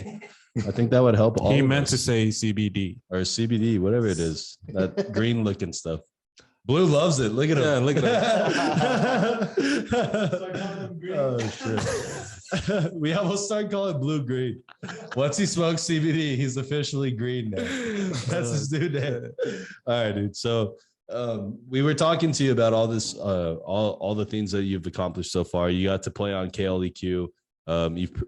I think that would help all. He of meant us. to say CBD or CBD, whatever it is. That green looking stuff. Blue loves it. Look at him. Yeah, look at Oh shit. We almost start calling Blue green. Once he smokes CBD, he's officially green now. That's his new name. All right, dude. So we were talking to you about all this, all the things that you've accomplished so far. You got to play on KLAQ.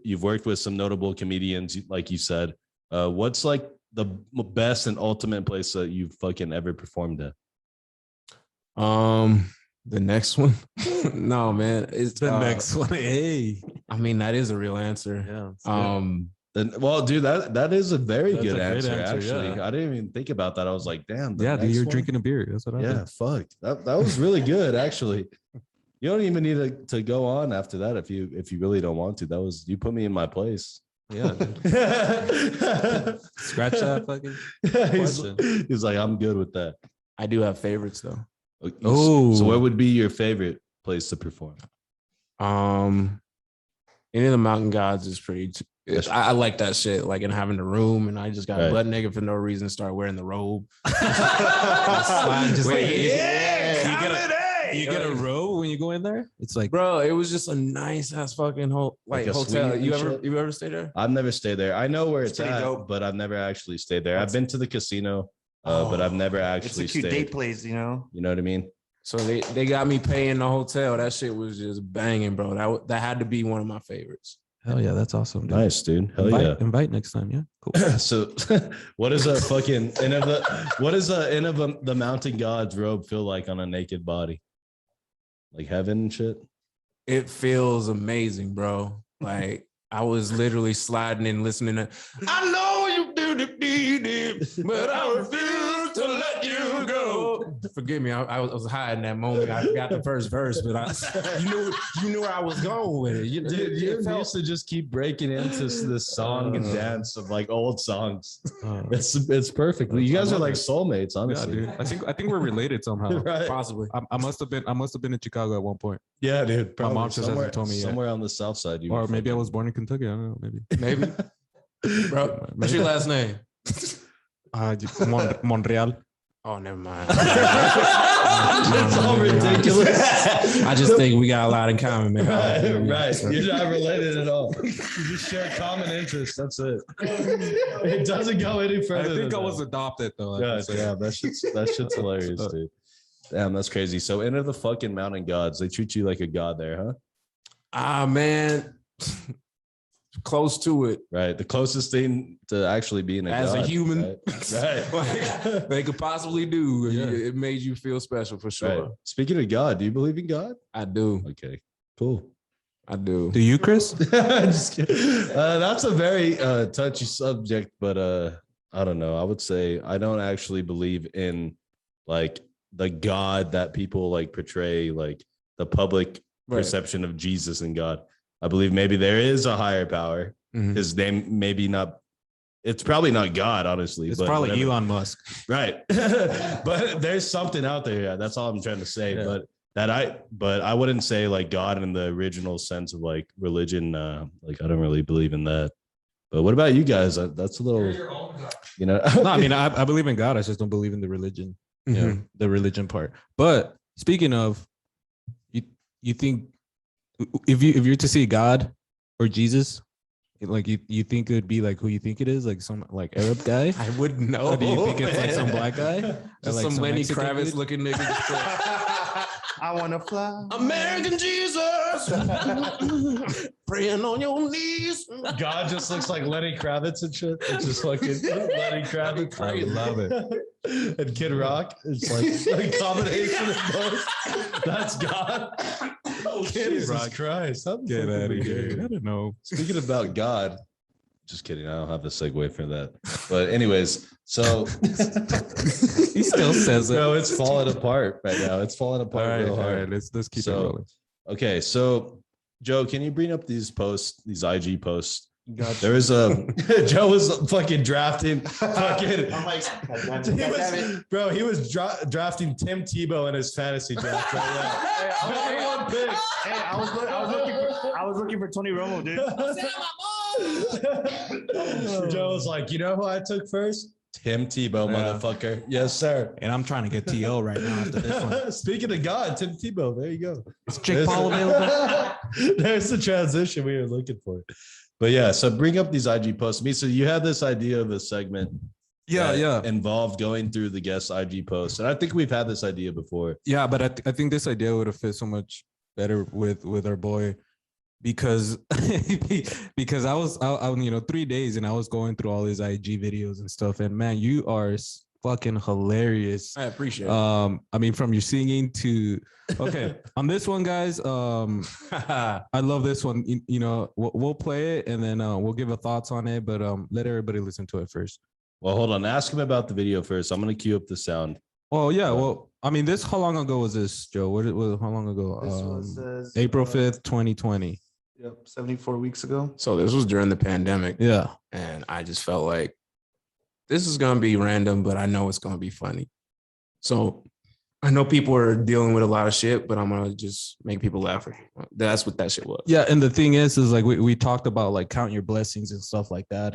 You've worked with some notable comedians, like you said. What's like the best and ultimate place that you've fucking ever performed at? The next one. No, man, it's the next one. Hey, I mean, that is a real answer. Yeah. Well, dude, that is a very good answer. answer, Actually, yeah. I didn't even think about that. I was like, damn. Yeah, dude, you're one? drinking a beer. That's what I Yeah, did. fuck. That was really good, actually. You don't even need to go on after that if you really don't want to. You put me in my place. Yeah, dude. Scratch that fucking question. He's like, I'm good with that. I do have favorites though. Oh, So what would be your favorite place to perform? Any of the Mountain Gods is pretty. I like that shit. Like, and having the room, and I just got butt naked for no reason. Start wearing the robe. You get a robe when you go in there. It's like, bro, it was just a nice ass fucking Like a hotel. suite You and ever shit? stayed there? I've never stayed there. I know where it's pretty at, dope. but I've never actually stayed there. I've been to the casino, but I've never It's actually a cute stayed. date place, You know what I mean? So they got me paying the hotel. That shit was just banging, bro. That had to be one of my favorites. hell yeah, that's awesome. Dude. Nice, dude. Hell yeah. Invite next time. Yeah, cool. So, what is a fucking end of the Mountain Gods robe feel like on a naked body? Like heaven and shit. It feels amazing, bro. Like I was literally sliding and listening to. I know you do the deed, but I refuse to let you go. Forgive me, I was high in that moment. I forgot the first verse, but you knew where I was going with it. You know, Dude, you used to just keep breaking into this song and dance of like old songs. It's perfect. You guys are like soulmates, Yeah, honestly. dude. I think we're related somehow. Right. possibly. I must have been in Chicago at one point, Yeah, dude. My mom probably just hasn't told me yet. somewhere on the south side. or maybe I was born in Kentucky. I don't know. Maybe. Bro, what's your last name? Montreal. Oh, never mind. It's all ridiculous. I just think we got a lot in common, man. Right. You're not related at all. You just share common interests. That's it. It doesn't go any further. I think I than was that. adopted though. Yeah, that shit's hilarious, dude. Damn, that's crazy. So Enter the fucking Mountain Gods. They treat you like a god there, huh? Ah, man. Close to it. Right. The closest thing to actually being As god, a human. Right. Like, they could possibly do. Yeah. It made you feel special for sure. Right. Speaking of God, do you believe in God? I do. Okay, cool. I do. Do you, Chris? Just kidding. That's a very touchy subject, but I don't know. I would say I don't actually believe in like the God that people like portray, like the public perception of Jesus and God. I believe maybe there is a higher power. His name maybe not. It's probably not God, honestly. It's but probably whatever. Elon Musk. Right. But there's something out there. Yeah, that's all I'm trying to say. Yeah. But I wouldn't say like God in the original sense of like religion. Like I don't really believe in that. But what about you guys? That's a little, you know. No, I mean I believe in God. I just don't believe in the religion. You know, the religion part. But speaking of, you think if you're to see God or Jesus, like you think it would be like who you think it is, like some like Arab guy? I wouldn't know. Or do you think it's like some black guy? Just Or like some Lenny Mexican Kravitz dude? looking nigga. Just like, I want to fly. American Jesus, praying on your knees. God just looks like Lenny Kravitz and shit. It's just fucking Lenny Kravitz. I love it. And Kid Rock. It's like a combination of both. That's God. Oh, Jesus Rock. Christ. Get out of here. I don't know. Speaking about God, just kidding. I don't have a segue for that. But anyways, so He still says it. no, it's falling apart right now. It's falling apart real hard. Let's keep So- it rolling. Okay, so Joe, can you bring up these posts, these IG posts? Gotcha. There was a Joe was fucking drafting fucking. I'm like, he was drafting Tim Tebow in his fantasy draft. Right now. Number one pick. Hey, I was looking for Tony Romo, dude. Joe was like, you know who I took first? Tim Tebow, motherfucker. Yes, sir. And I'm trying to get TL right now after this one. Speaking of God, Tim Tebow. There you go. Is Jake Paul available? There's the transition we were looking for. But yeah, so bring up these IG posts. Misa, you had this idea of a segment. that involved going through the guest IG posts, and I think we've had this idea before. Yeah, but I think this idea would have fit so much better with our boy, because I was 3 days and I was going through all his IG videos and stuff, and man, you are fucking hilarious. I appreciate it. I mean, from your singing to on this one, guys, I love this one. You know, we'll play it and then we'll give our thoughts on it, but let everybody listen to it first. Well, hold on. Ask him about the video first. I'm gonna cue up the sound. Well, yeah. Well, I mean, how long ago was this, Joe? How long ago? This was April 5th, 2020. Yep, 74 weeks ago. So this was during the pandemic. Yeah. And I just felt like this is going to be random, but I know it's going to be funny. So I know people are dealing with a lot of shit, but I'm going to just make people laugh. That's what that shit was. Yeah. And the thing is like we talked about like count your blessings and stuff like that.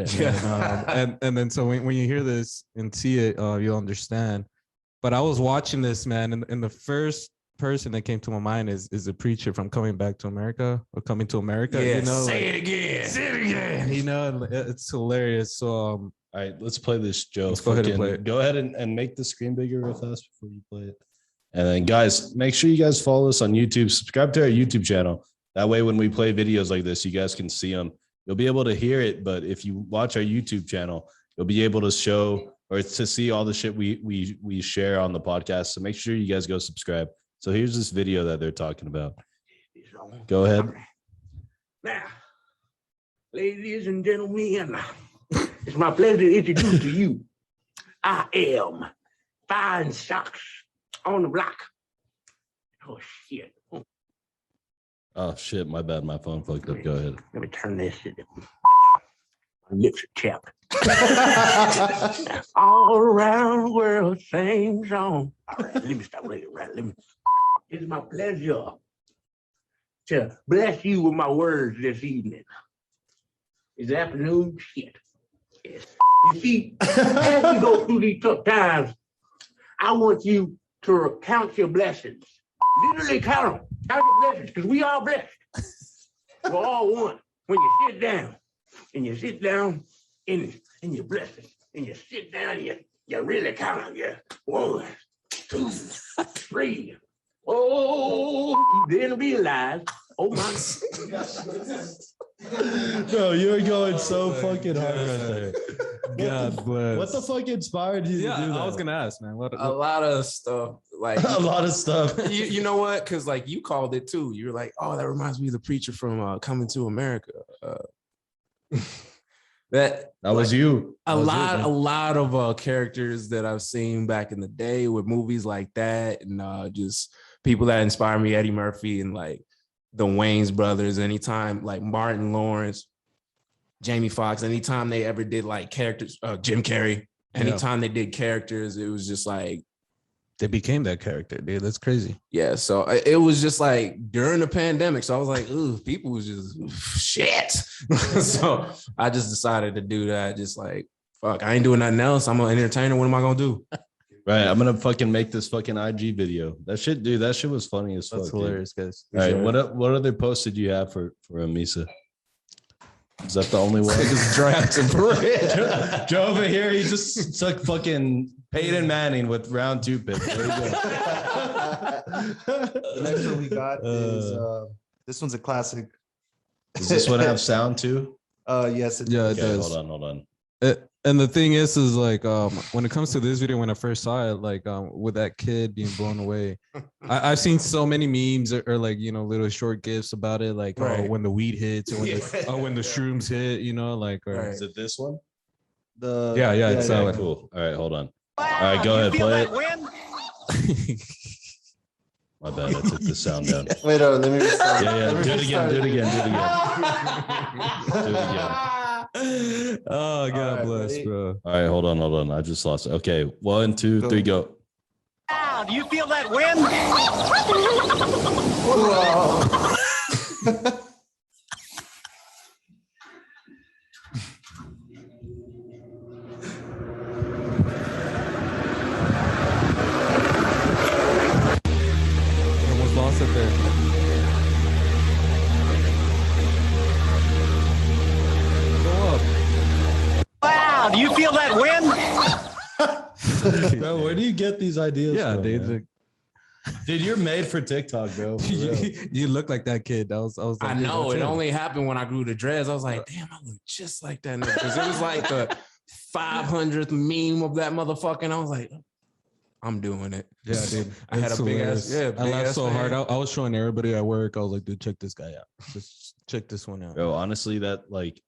And, and then so when you hear this and see it, you'll understand. But I was watching this, man, and the first person that came to my mind is a preacher from Coming to America. Yeah, you know, say it again. You know, and it's hilarious. So All right, let's play this, Joe. Let's go ahead and play it. Go ahead and make the screen bigger real fast before you play it. And then, guys, make sure you guys follow us on YouTube. Subscribe to our YouTube channel. That way, when we play videos like this, you guys can see them. You'll be able to hear it, but if you watch our YouTube channel, you'll be able to show or to see all the shit we share on the podcast. So make sure you guys go subscribe. So here's this video that they're talking about. Go ahead. Now, ladies and gentlemen, it's my pleasure to introduce to you, I am Fine Socks on the block. Oh, shit. Oh, shit. My bad. My phone fucked up. Go ahead. Let me turn this shit up. My lips are chapped. All around the world, sing song. All right, let me stop right. It's my pleasure to bless you with my words this evening. It's afternoon shit. Yes. You see, as we go through these tough times, I want you to count your blessings. Literally count them. Count your blessings, because we all blessed. We're all one. When you sit down in your blessings, and you sit down, you really count them. Yeah. 1, 2, 3. Oh, you didn't realize. Oh my. Bro, you're going so fucking hard right there. God bless. What the fuck inspired you to do that? I was gonna ask, man. A lot of stuff. Like A lot of stuff. you know what? Because like you called it too. You're like, oh, that reminds me of the preacher from Coming to America. That was you. A lot of characters that I've seen back in the day with movies like that, and just people that inspire me, Eddie Murphy and like the Wayans brothers. Anytime like Martin Lawrence, Jamie Foxx, anytime they ever did like characters, Jim Carrey, anytime they did characters, it was just like they became that character, dude. That's crazy. Yeah, so it was just like during the pandemic. So I was like, ooh, people was just shit. So I just decided to do that. Just like, fuck, I ain't doing nothing else. I'm an entertainer. What am I gonna do? Right, I'm gonna fucking make this fucking IG video. That shit, dude. That shit was funny as fuck. That's hilarious, guys. All right, what other posts did you have for Misa? Is that the only one? Just dragged some bread. Joe over here, he just took fucking Peyton Manning with round 2 picks. There you go. The next one we got is this one's a classic. Does this one have sound too? Yes, it Yeah, does. it does. Hold on. And the thing is like when it comes to this video, when I first saw it, like with that kid being blown away, I've seen so many memes or like, you know, little short gifs about it, like when the weed hits or when the shrooms hit, you know, like Is it this one? Yeah, it's that one. Cool. All right, hold on. All right, go ahead, play it. My bad, I took the sound down. Wait, let me restart. Yeah, do it again. Do it again. Oh, God bless, ready? bro. All right, hold on. I just lost it. Okay, 1, 2, 3, go. Wow, do you feel that wind? Almost lost it there. Wow, do you feel that wind? Bro, where do you get these ideas Yeah, from, dude. man? Dude, you're made for TikTok, bro. For real. You look like that kid. I was like, I yeah, know that's it him. only happened when I grew the dreads. I was like, damn, I look just like that nigga. Because it was like the 500th meme of that motherfucker. And I was like, I'm doing it. Yeah, dude. I had It's a big hilarious. ass, I laughed so hard. fan. I was showing everybody at work. I was like, dude, check this guy out. Just check this one out. Bro, honestly, that like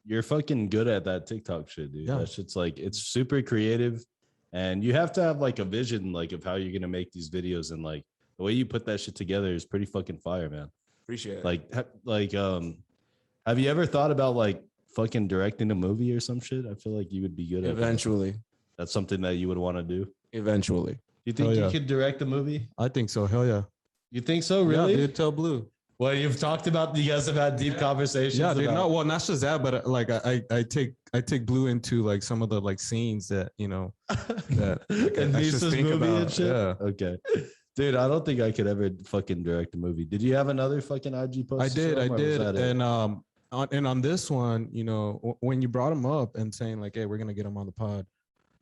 you're fucking good at that TikTok shit, dude. Yeah. That shit's like it's super creative, and you have to have like a vision like of how you're gonna make these videos, and like the way you put that shit together is pretty fucking fire, man. Appreciate it. Have you ever thought about like fucking directing a movie or some shit? I feel like you would be good at that. Eventually. That's something that you would want to do. Eventually. You think Oh, you yeah. could direct a movie? I think so. Hell yeah. You think so? Really? Yeah, dude, tell Blue. Well, you've talked about, you guys have had deep conversations. Yeah, dude. about- No, well, not just that, but like I take Blue into like some of the like scenes that, you know, that like, and I should Misa's think movie about. and shit. Yeah. Okay. Dude, I don't think I could ever fucking direct a movie. Did you have another fucking IG post? I to did, show 'em, or was that it? and on this one, you know, when you brought him up and saying like, hey, we're gonna get him on the pod,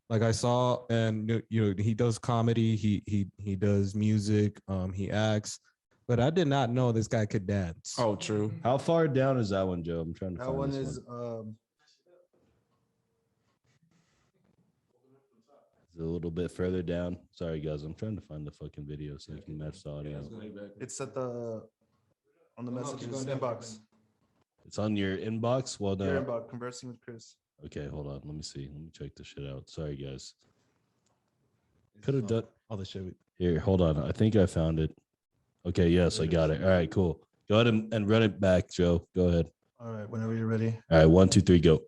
like I saw, and you know, he does comedy, he does music, he acts, but I did not know this guy could dance. Oh, true. How far down is that one, Joe? I'm trying to That find one this is one. It's a little bit further down. Sorry, guys. I'm trying to find the fucking video so I can match the audio. it's at the on the messages inbox. It's on your inbox. Well, Your no. inbox, conversing with Chris. Okay, hold on. Let me see. Let me check this shit out. Sorry, guys. Could have done. all the shit. Here, hold on. I think I found it. Okay, yes, I got it. All right, cool. Go ahead and run it back, Joe. Go ahead. All right, whenever you're ready. All right, 1, 2, 3, go.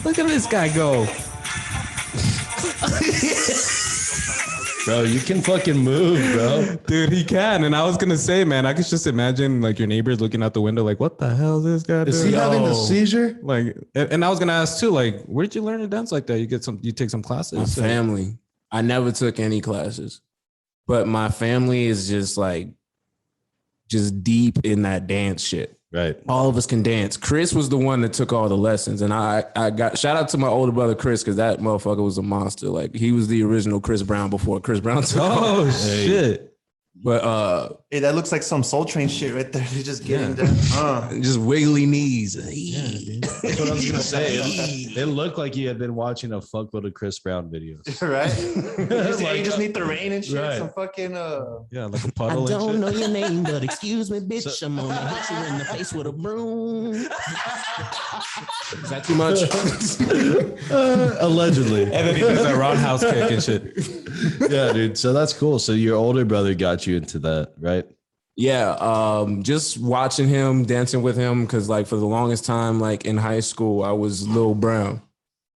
Look at this guy go. Bro, you can fucking move, bro. Dude, he can. And I was gonna say, man, I could just imagine like your neighbors looking out the window, like, what the hell is this guy Is doing? he having a seizure? Like, and I was gonna ask too, like, where did you learn to dance like that? You take some My classes? family. I never took any classes, but my family is just deep in that dance shit. Right. All of us can dance. Chris was the one that took all the lessons, and I got shout out to my older brother Chris because that motherfucker was a monster. Like he was the original Chris Brown before Chris Brown took Oh over. shit! But Hey, that looks like some Soul Train shit right there. They're just getting down. just wiggly knees. That's what I was gonna say. It looked like you had been watching a fuckload of Chris Brown videos. Right? You just need the rain and shit. Right. Some fucking Yeah, like a puddle. and shit. know your name, but excuse me, bitch. I'm gonna hit you in the face with a broom. Is that too much? Allegedly. And then he does that roundhouse kick and shit. Yeah, dude. So that's cool. So your older brother got you into that, right? Yeah, just watching him, dancing with him, because like for the longest time, like in high school, I was Lil Brown.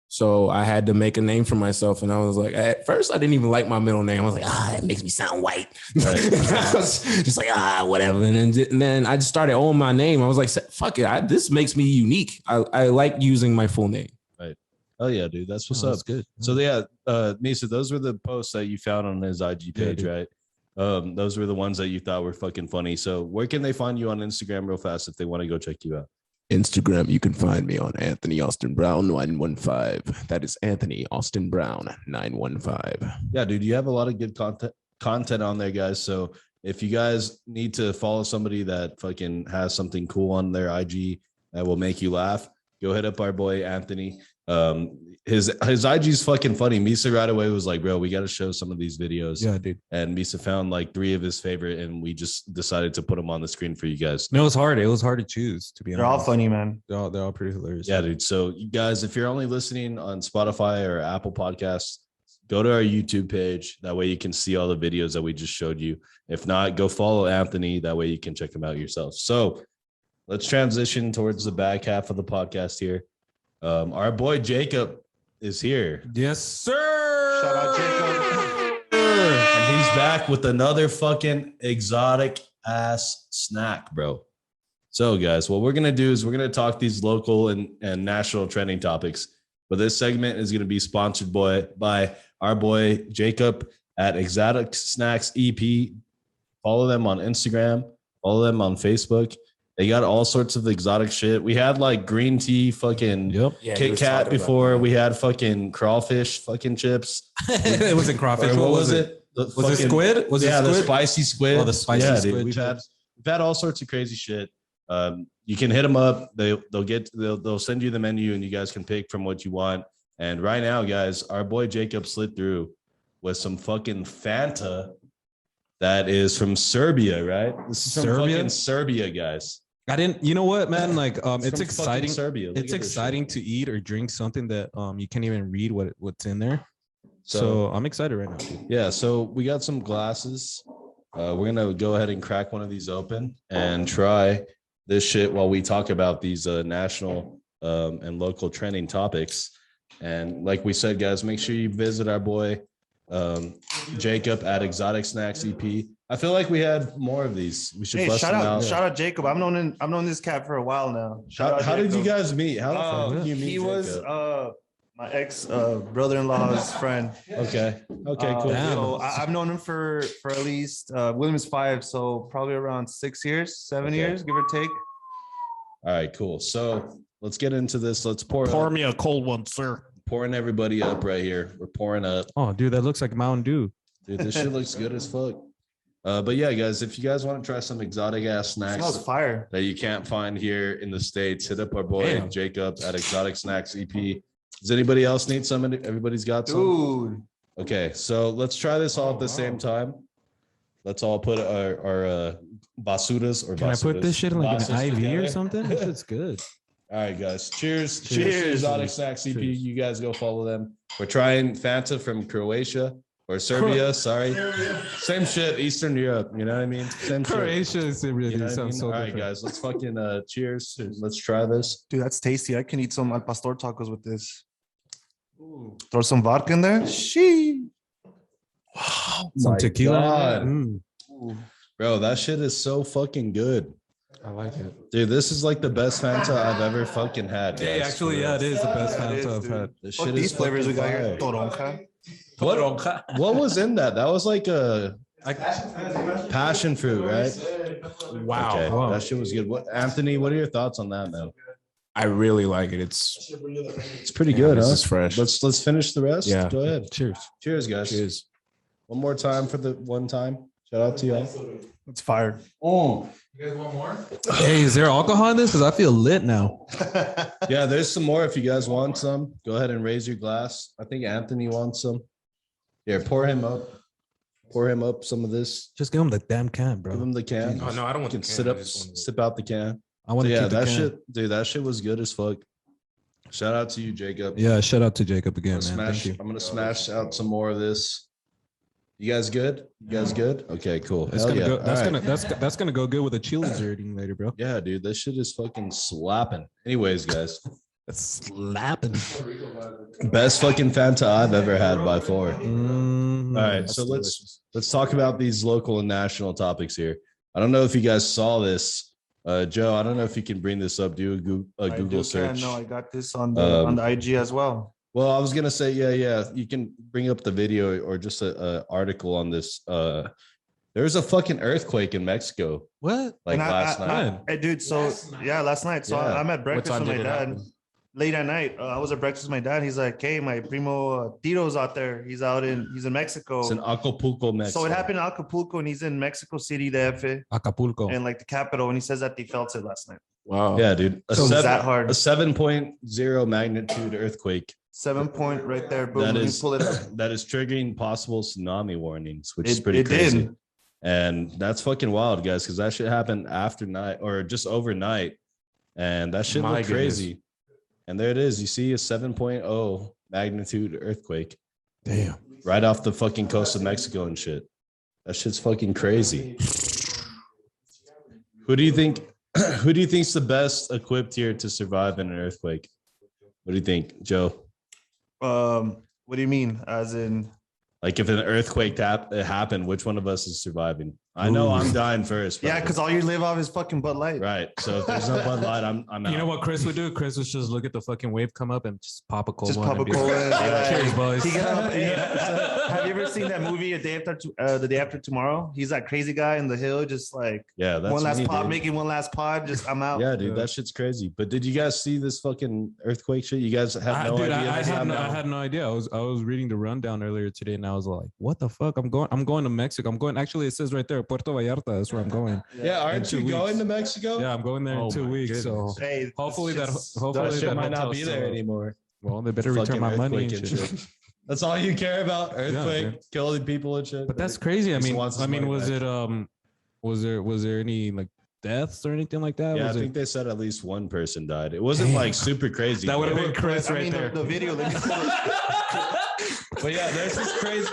So I had to make a name for myself. And I was like, at first, I didn't even like my middle name. I was like, it makes me sound white. Right. I was just like, whatever. And then I just started owning my name. I was like, fuck it. This makes me unique. I like using my full name. Right. Oh, yeah, dude. That's what's Oh, up. that's good. So, yeah, Misa, those were the posts that you found on his IG page, dude. right? Those were the ones that you thought were fucking funny. So where can they find you on Instagram real fast if they want to go check you out? Instagram, you can find me on Anthony Austin Brown 915. That is Anthony Austin Brown 915. Yeah, dude, you have a lot of good content on there, guys. So if you guys need to follow somebody that fucking has something cool on their IG that will make you laugh, go hit up our boy Anthony. His IG is fucking funny. Misa right away was like, bro, we got to show some of these videos. Yeah, dude. And Misa found like 3 of his favorite, and we just decided to put them on the screen for you guys. No, it was hard. It was hard to choose, to be honest. they're all funny, man. They're all pretty hilarious. Yeah, dude. So you guys, if you're only listening on Spotify or Apple Podcasts, go to our YouTube page. That way you can see all the videos that we just showed you. If not, go follow Anthony. That way you can check them out yourself. So let's transition towards the back half of the podcast here. Our boy Jacob is here. Yes, sir. Shout out Jacob. And he's back with another fucking exotic ass snack, bro. So, guys, what we're going to do is we're going to talk these local and national trending topics. But this segment is going to be sponsored by our boy Jacob at Exotic Snacks EP. Follow them on Instagram. Follow them on Facebook. They got all sorts of exotic shit. We had like green tea fucking Kit Kat before. We had fucking crawfish fucking chips. It wasn't crawfish. What was it? Was it squid? Was it the squid? spicy squid. Oh, the spicy yeah, squid dude. We've chips. had all sorts of crazy shit. You can hit them up. They'll send you the menu, and you guys can pick from what you want. And right now, guys, our boy Jacob slid through with some fucking Fanta that is from Serbia, right? This is from fucking Serbia, guys. I didn't. You know what, man? Like, it's from exciting. Serbia. Look It's at this exciting to eat or drink something that you can't even read what's in there. So I'm excited right now, dude. Yeah, so we got some glasses. We're gonna go ahead and crack one of these open and try this shit while we talk about these national and local trending topics. And like we said, guys, make sure you visit our boy Jacob at Exotic Snacks EP. I feel like we had more of these. We should Hey, bust shout them out, out. shout out Jacob. I've known this cat for a while now. How did you guys meet? How the fuck did you meet? He Jacob? was my ex brother-in-law's friend. Okay, cool. So I've known him for at least William is 5, so probably around 6 years, 7 years, give or take. All right, cool. So let's get into this. Let's pour me a cold one, sir. pouring everybody up right here. We're pouring up. Oh, dude, that looks like Mountain Dew. Dude, this shit looks good as fuck. But yeah, guys, if you guys want to try some exotic ass snacks Smells fire. that you can't find here in the States, hit up our boy Jacob at Exotic Snacks EP. Does anybody else need some? Everybody's got some? Dude. Okay, so let's try this all at the same time. Let's all put our basuras or Can I put this shit in like an Basos IV together. or something? This shit's good. All right, guys. Cheers. Cheers. Cheers to Exotic Snacks EP. Cheers. You guys go follow them. We're trying Fanta from Croatia or Serbia. Sorry. Same shit. Eastern Europe. You know what I mean? Same shit. Croatia is really You know what I sounds mean? so All right, different. guys. Let's fucking cheers. Let's try this. Dude, that's tasty. I can eat some al pastor tacos with this. Throw some vodka in there. She. Wow. Some my tequila. God. Mm. Bro, that shit is so fucking good. I like it. Dude, this is like the best Fanta I've ever fucking had. Hey, guys, actually, for yeah, real. it is the best Yeah, it is, Fanta I've dude. This Fuck shit these is flavors we fucking got fire. here. Toronja. What was in that? That was like a passion fruit, right? Wow. Okay, Wow. that shit was good. What, Anthony? What are your thoughts on that, man? I really like it. It's It's pretty good, this huh? is fresh. Let's finish the rest. Yeah. Go ahead. Cheers. Cheers, guys. Cheers. One more time for the one time. Shout out to y'all. It's fire. Oh, Hey, is there alcohol in this? Because I feel lit now. yeah. There's some more. If you guys want some, go ahead and raise your glass. I think Anthony wants some. Here, pour him up. Pour him up some of this. Just give him the damn can, Give bro. him the can. Oh no, I don't want You to can sit up, sip out the can. I want So to yeah, keep the that can. shit, dude. That shit was good as fuck. Shout out to you, Jacob. Yeah, shout out to Jacob I'm again, gonna man. smash. Thank you. I'm gonna smash out some more of this. You guys good? You guys good? Okay, cool. That's Hell gonna yeah. go. That's All gonna right. that's gonna go good with the chilies you're eating later, bro. Yeah, dude. This shit is fucking slapping. Anyways, guys, That's slapping. best fucking Fanta I've ever had by far. Mm, All right, so let's talk about these local and national topics here. I don't know if you guys saw this, Joe. I don't know if you can bring this up. Do a Google search. No, I got this on the IG as well. Well, I was gonna say, yeah. You can bring up the video or just a article on this. There's a fucking earthquake in Mexico, What? like And last night. Hey, dude. So yeah, last night. So Yeah. I'm at breakfast time with my did it dad. happen? Late at night, I was at breakfast with my dad. He's like, "Hey, my primo Tito's out there. He's in Mexico." It's in Acapulco, Mexico. So it happened in Acapulco, and he's in Mexico City, the F, Acapulco. and like the capital. And he says that they felt it last night. Wow. Yeah, dude. So it's that hard. A 7.0 magnitude earthquake 7 point right there. Boom. that Let me is pull it up. that is triggering possible tsunami warnings, which is It- pretty it crazy. did. And that's fucking wild, guys, because that shit happened after night or just overnight, and that shit My looked crazy. And there it is. You see a 7.0 magnitude earthquake. Damn. Right off the fucking coast of Mexico and shit. That shit's fucking crazy. Who do you think? Who do you think's the best equipped here to survive in an earthquake? What do you think, Joe? What do you mean? As in, Like if an earthquake happened, which one of us is surviving? I know I'm dying first. yeah, probably. because all you live off is fucking Bud Light. Right. So if there's no Bud Light, I'm out. You know what Chris would do? Chris would just look at the fucking wave come up and just pop a cold Just one. pop a and be cola. like, Yeah. Cheers, boys. He got up, have you ever seen that movie the day after tomorrow? He's that crazy guy in the hill, just like Yeah, that's one last me, pod, dude. making one last pod. Just I'm out. Yeah, dude, that shit's crazy. But did you guys see this fucking earthquake shit? You guys have no idea. I this had happened? I had no idea. I was reading the rundown earlier today, and I was like, "What the fuck? I'm going to Mexico. I'm going. Actually, it says right there, Puerto Vallarta. That's where I'm going. Yeah, aren't In you 2 going weeks. to Mexico? Yeah, I'm going there in Oh 2 my weeks. So Hey, hopefully that shit's- hopefully That shit that might not hotel's be there still- anymore. Well, they better return Fucking my money earthquake and shit. That's all you care about? Earthquake, man. killing people and shit. But that's crazy. I Just mean, wants his money was back. it was there any like deaths or anything like that? Yeah, I was think it, they said at least one person died. It wasn't Damn. like super crazy. that would have but- been Chris I right mean, there. the video. Let me pull, But yeah, there's this crazy.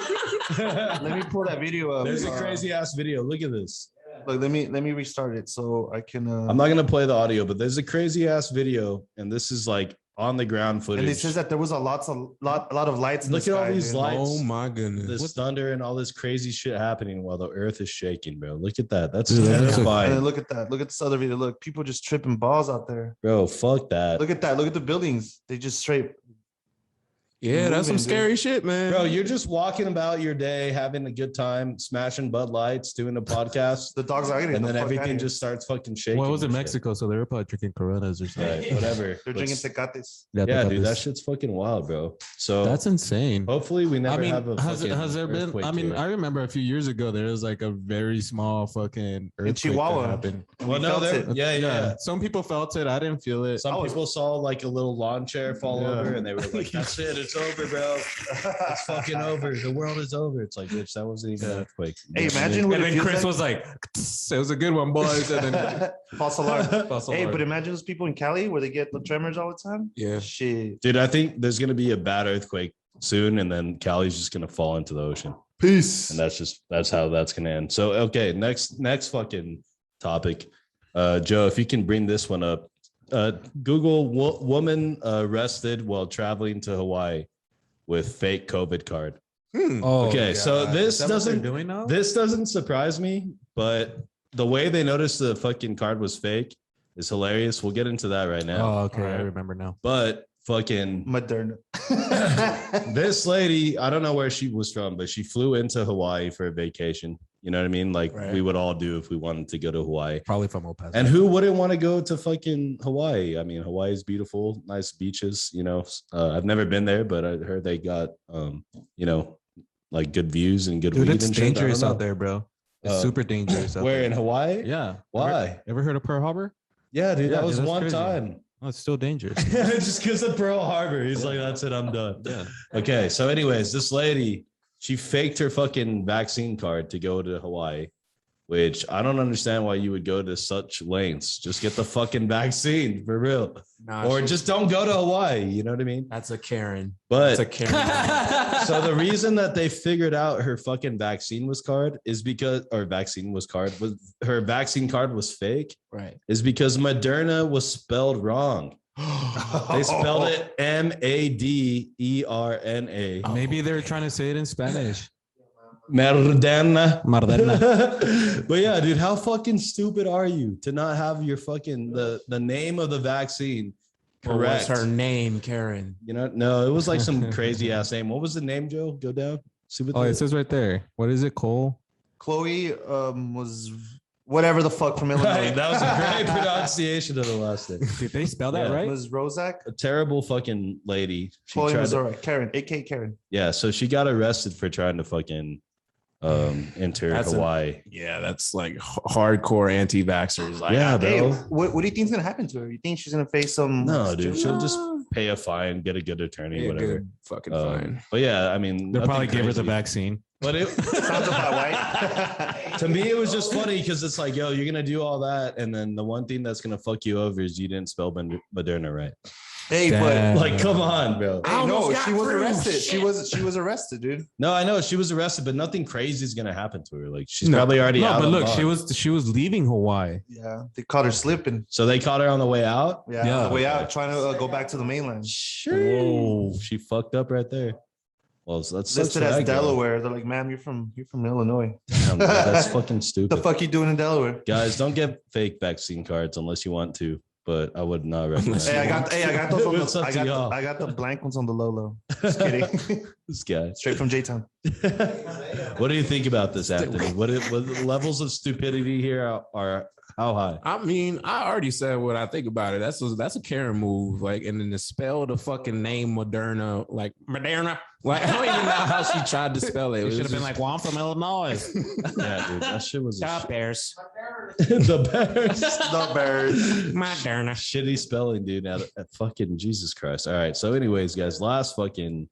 let me pull that video up. There's a crazy ass video. Look at this. Look, let me restart it so I can. I'm not gonna play the audio, but there's a crazy ass video, and this is like on the ground footage. And it says that there was a lot of lights. In Look the at all sky, these dude. lights. Oh my goodness. This thunder and all this crazy shit happening while the earth is shaking, bro. Look at that. That's Dude, that looks like- And then terrifying, look at that. Look at this other video. Look, people just tripping balls out there. bro. Fuck that, Look at that. Look at the buildings. They just straight. Yeah, that's some moving, dude. scary shit, man. bro. You're just walking about your day, having a good time, smashing Bud Lights, doing a podcast, The dogs are getting and the then fuck everything outta here. just starts fucking shaking. well, it was in and shit. Mexico, so they were probably drinking Coronas or something. Right, whatever. They're drinking Let's- tecates. Yeah, they got dude, that this- shit's fucking wild, bro. So that's insane. hopefully we never I mean, have a has fucking there been? earthquake I mean, here. I remember a few years ago there was like a very small fucking earthquake Chihuahua. that happened. well, We no, felt there, it. yeah. Some people felt it. I didn't feel it. Some people saw like a little lawn chair fall Yeah. over, and they were like, "That's it, it's over, bro. It's fucking over. The world is over." It's like, bitch, that wasn't even an earthquake. Hey, imagine what And it then feels Chris like. was like, "It was a good one, boys." And then False alarm. false Hey, alarm. but imagine those people in Cali where they get the tremors all the time. Yeah. Shit. Dude, I think there's gonna be a bad earthquake soon, and then Cali's just gonna fall into the ocean, Peace. and that's how that's gonna end. So, okay, next fucking topic, Joe, if you can bring this one up. Google woman arrested while traveling to Hawaii with fake COVID card. Oh, Okay, so God. this Is that what they're doesn't doing now? this doesn't surprise me, but the way they noticed the fucking card was fake is hilarious. We'll get into that right now. Oh, okay. I Alright. remember now. But fucking Moderna. this lady, I don't know where she was from, but she flew into Hawaii for a vacation. You know what I mean? Like Right. we would all do if we wanted to go to Hawaii. Probably from El Paso. And who wouldn't want to go to fucking Hawaii? I mean, Hawaii is beautiful, nice beaches. You know, I've never been there, but I heard they got, you know, like good views and good Dude, weed it's and shit. I don't dangerous know. out there, bro. It's super dangerous out Where there. in Hawaii? Yeah. Why? Ever heard of Pearl Harbor? Yeah, dude, Yeah, that dude, was that's one crazy. time. Oh, it's still dangerous. Just because of Pearl Harbor, he's like, "That's it, I'm done." Yeah. Okay, so anyways, this lady, she faked her fucking vaccine card to go to Hawaii, which I don't understand why you would go to such lengths. Just get the fucking vaccine for real, Nah, or she- just don't go to Hawaii. You know what I mean? That's a Karen. But That's a Karen. so the reason that they figured out her fucking vaccine was her vaccine card was fake Right. is because Moderna was spelled wrong. They spelled it Maderna. Maybe they were trying to say it in Spanish. Moderna. Moderna. But yeah, dude, how fucking stupid are you to not have your fucking the name of the vaccine What was correct? her name, Karen? You know, no, it was like some crazy ass name. What was the name, Joe? Go down. See what Oh, the- it says right there. What is it, Cole? Chloe was whatever the fuck from Illinois. Right, that was a great pronunciation of the last name. Did they spell that Yeah. right? Was Rozak? A terrible fucking lady. She Chloe tried was to- all right. Karen, AK Karen. yeah, so she got arrested for trying to fucking enter That's Hawaii. Yeah, that's like hardcore anti-vaxxers. Like, Yeah, Hey, bro. what do you think's gonna happen to her? You think she's gonna face some? No, dude, she'll just pay a fine, get a good attorney, a whatever. good fucking Um, fine. But yeah, I mean, They'll probably nothing give her the crazy. vaccine. But it Sounds about right. to me, it was just funny because it's like, yo, you're gonna do all that, and then the one thing that's gonna fuck you over is you didn't spell Moderna right. Hey, Damn. but Like, come on, bro. hey, no, almost got she was through. arrested. She was arrested, dude. No, I know she was arrested, but nothing crazy is gonna happen to her. Like, she's No, probably already No, out. but on look, bond. she was leaving Hawaii. Yeah, they caught her slipping. So they caught her on the way out. Yeah, Yeah. on the way out, trying to go back to the mainland. Whoa, she fucked up right there. Well, so that's Listed as Delaware. They're like, "Ma'am, you're from Illinois. Damn, bro, that's fucking The stupid. fuck you doing in Delaware?" Guys, don't get fake vaccine cards unless you want to, but I would not recommend. Hey, I got those. On It's up to y'all. I got the blank ones on the Lolo. Just kidding. This guy. Straight from J-Town. What do you think about this, Anthony? What the levels of stupidity here are how high? I mean, I already said what I think about it. That's a Karen move. Like, and then to spell the fucking name Moderna, like Moderna. Like, I don't even know how she tried to spell it. It was should have been just- like, "Well, I'm from Illinois." Yeah, dude, that shit was Stop, Bears. the Bears. The Bears. Moderna. Shitty spelling, dude. At fucking Jesus Christ. All right. So, anyways, guys, last fucking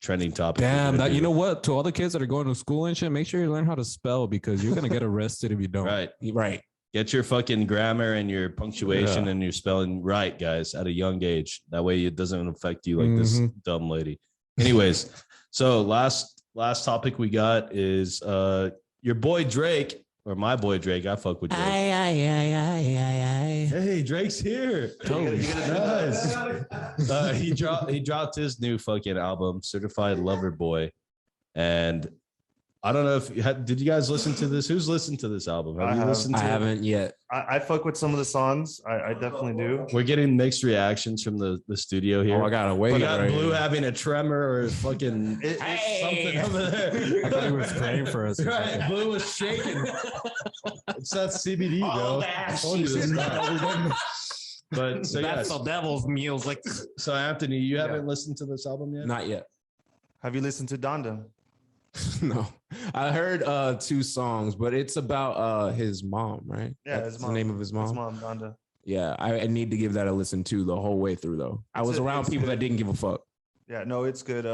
trending topic. Damn, we're gonna that, you do. know what? To all the kids that are going to school and shit, make sure you learn how to spell because you're gonna get arrested if you don't. Right. right. Get your fucking grammar and your punctuation Yeah. and your spelling right, guys, at a young age. That way it doesn't affect you like this Mhm. dumb lady. Anyways, so last topic we got is your boy Drake, or my boy Drake. I fuck with Drake. Hey, Drake's here. Nice. He dropped his new fucking album, Certified Lover Boy, and I don't know if did you guys listen to this? Who's listened to this album? I Have you have. listened I to it? haven't yet. I fuck with some of the songs. I definitely do. We're getting mixed reactions from the studio here. Oh, I gotta wait. We got right Blue here. having a tremor or fucking something over there. I thought he was praying for us. Right, Blue was shaking. It's that CBD, bro. I told you this time. But so That's yes. the devil's music. So Anthony, you haven't listened to this album yet? Not yet. Have you listened to Donda? No, I heard 2 songs, but it's about his mom, right? Yeah, That's his mom. the name of his mom. His mom, Donda. Yeah, I need to give that a listen too the whole way through though. I was around people that didn't give a fuck. Yeah, no, it's good.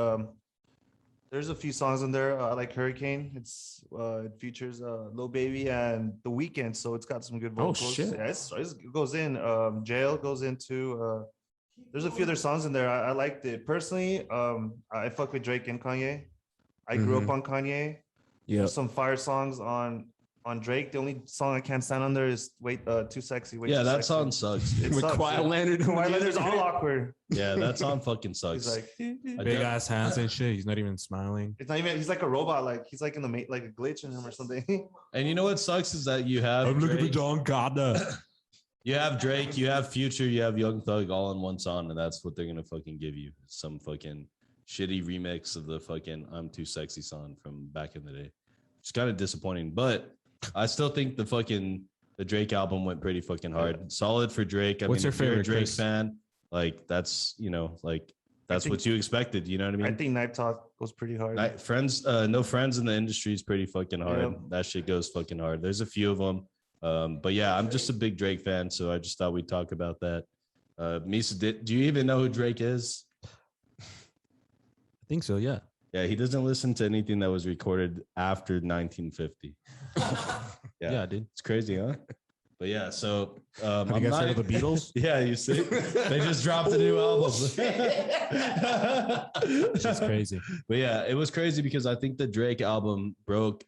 There's a few songs in there. I like Hurricane. It features Lil Baby and The Weeknd, so it's got some good Oh, vocals. shit. Yeah, it goes in. Jail goes into. There's a few other songs in there. I liked it personally. I fuck with Drake and Kanye. I grew up on Kanye. Yeah. There's some fire songs on on Drake. The only song I can't stand on there is Too Sexy. Way Yeah, Too that Sexy. song sucks. It With sucks, Kawhi dude. Leonard. Kawhi Leonard's all awkward. Yeah, that song fucking sucks. He's like, Big ass hands and shit. He's not even smiling. it's not even. He's like a robot. Like he's like in the like a glitch in him or something. And you know what sucks is that you have Drake, John Gada. you have Drake, you have Future, you have Young Thug all in one song, and that's what they're gonna fucking give you. Some fucking shitty remix of the fucking I'm Too Sexy song from back in the day. It's kind of disappointing, but I still think the Drake album went pretty fucking hard. Solid for Drake. What's your if you're a favorite, Drake Chris? fan? Like that's think- what you expected. You know what I mean? I think Night Talk goes pretty hard. No friends in the industry is pretty fucking hard. Yep. That shit goes fucking hard. There's a few of them. But yeah, I'm just a big Drake fan, so I just thought we'd talk about that. Misa, do you even know who Drake is? I think so, yeah. Yeah, he doesn't listen to anything that was recorded after 1950. Yeah, dude. It's crazy, huh? But yeah, so Have you guys heard of the Beatles? Yeah, you see, they just dropped a new album. It's crazy. But yeah, it was crazy because I think the Drake album broke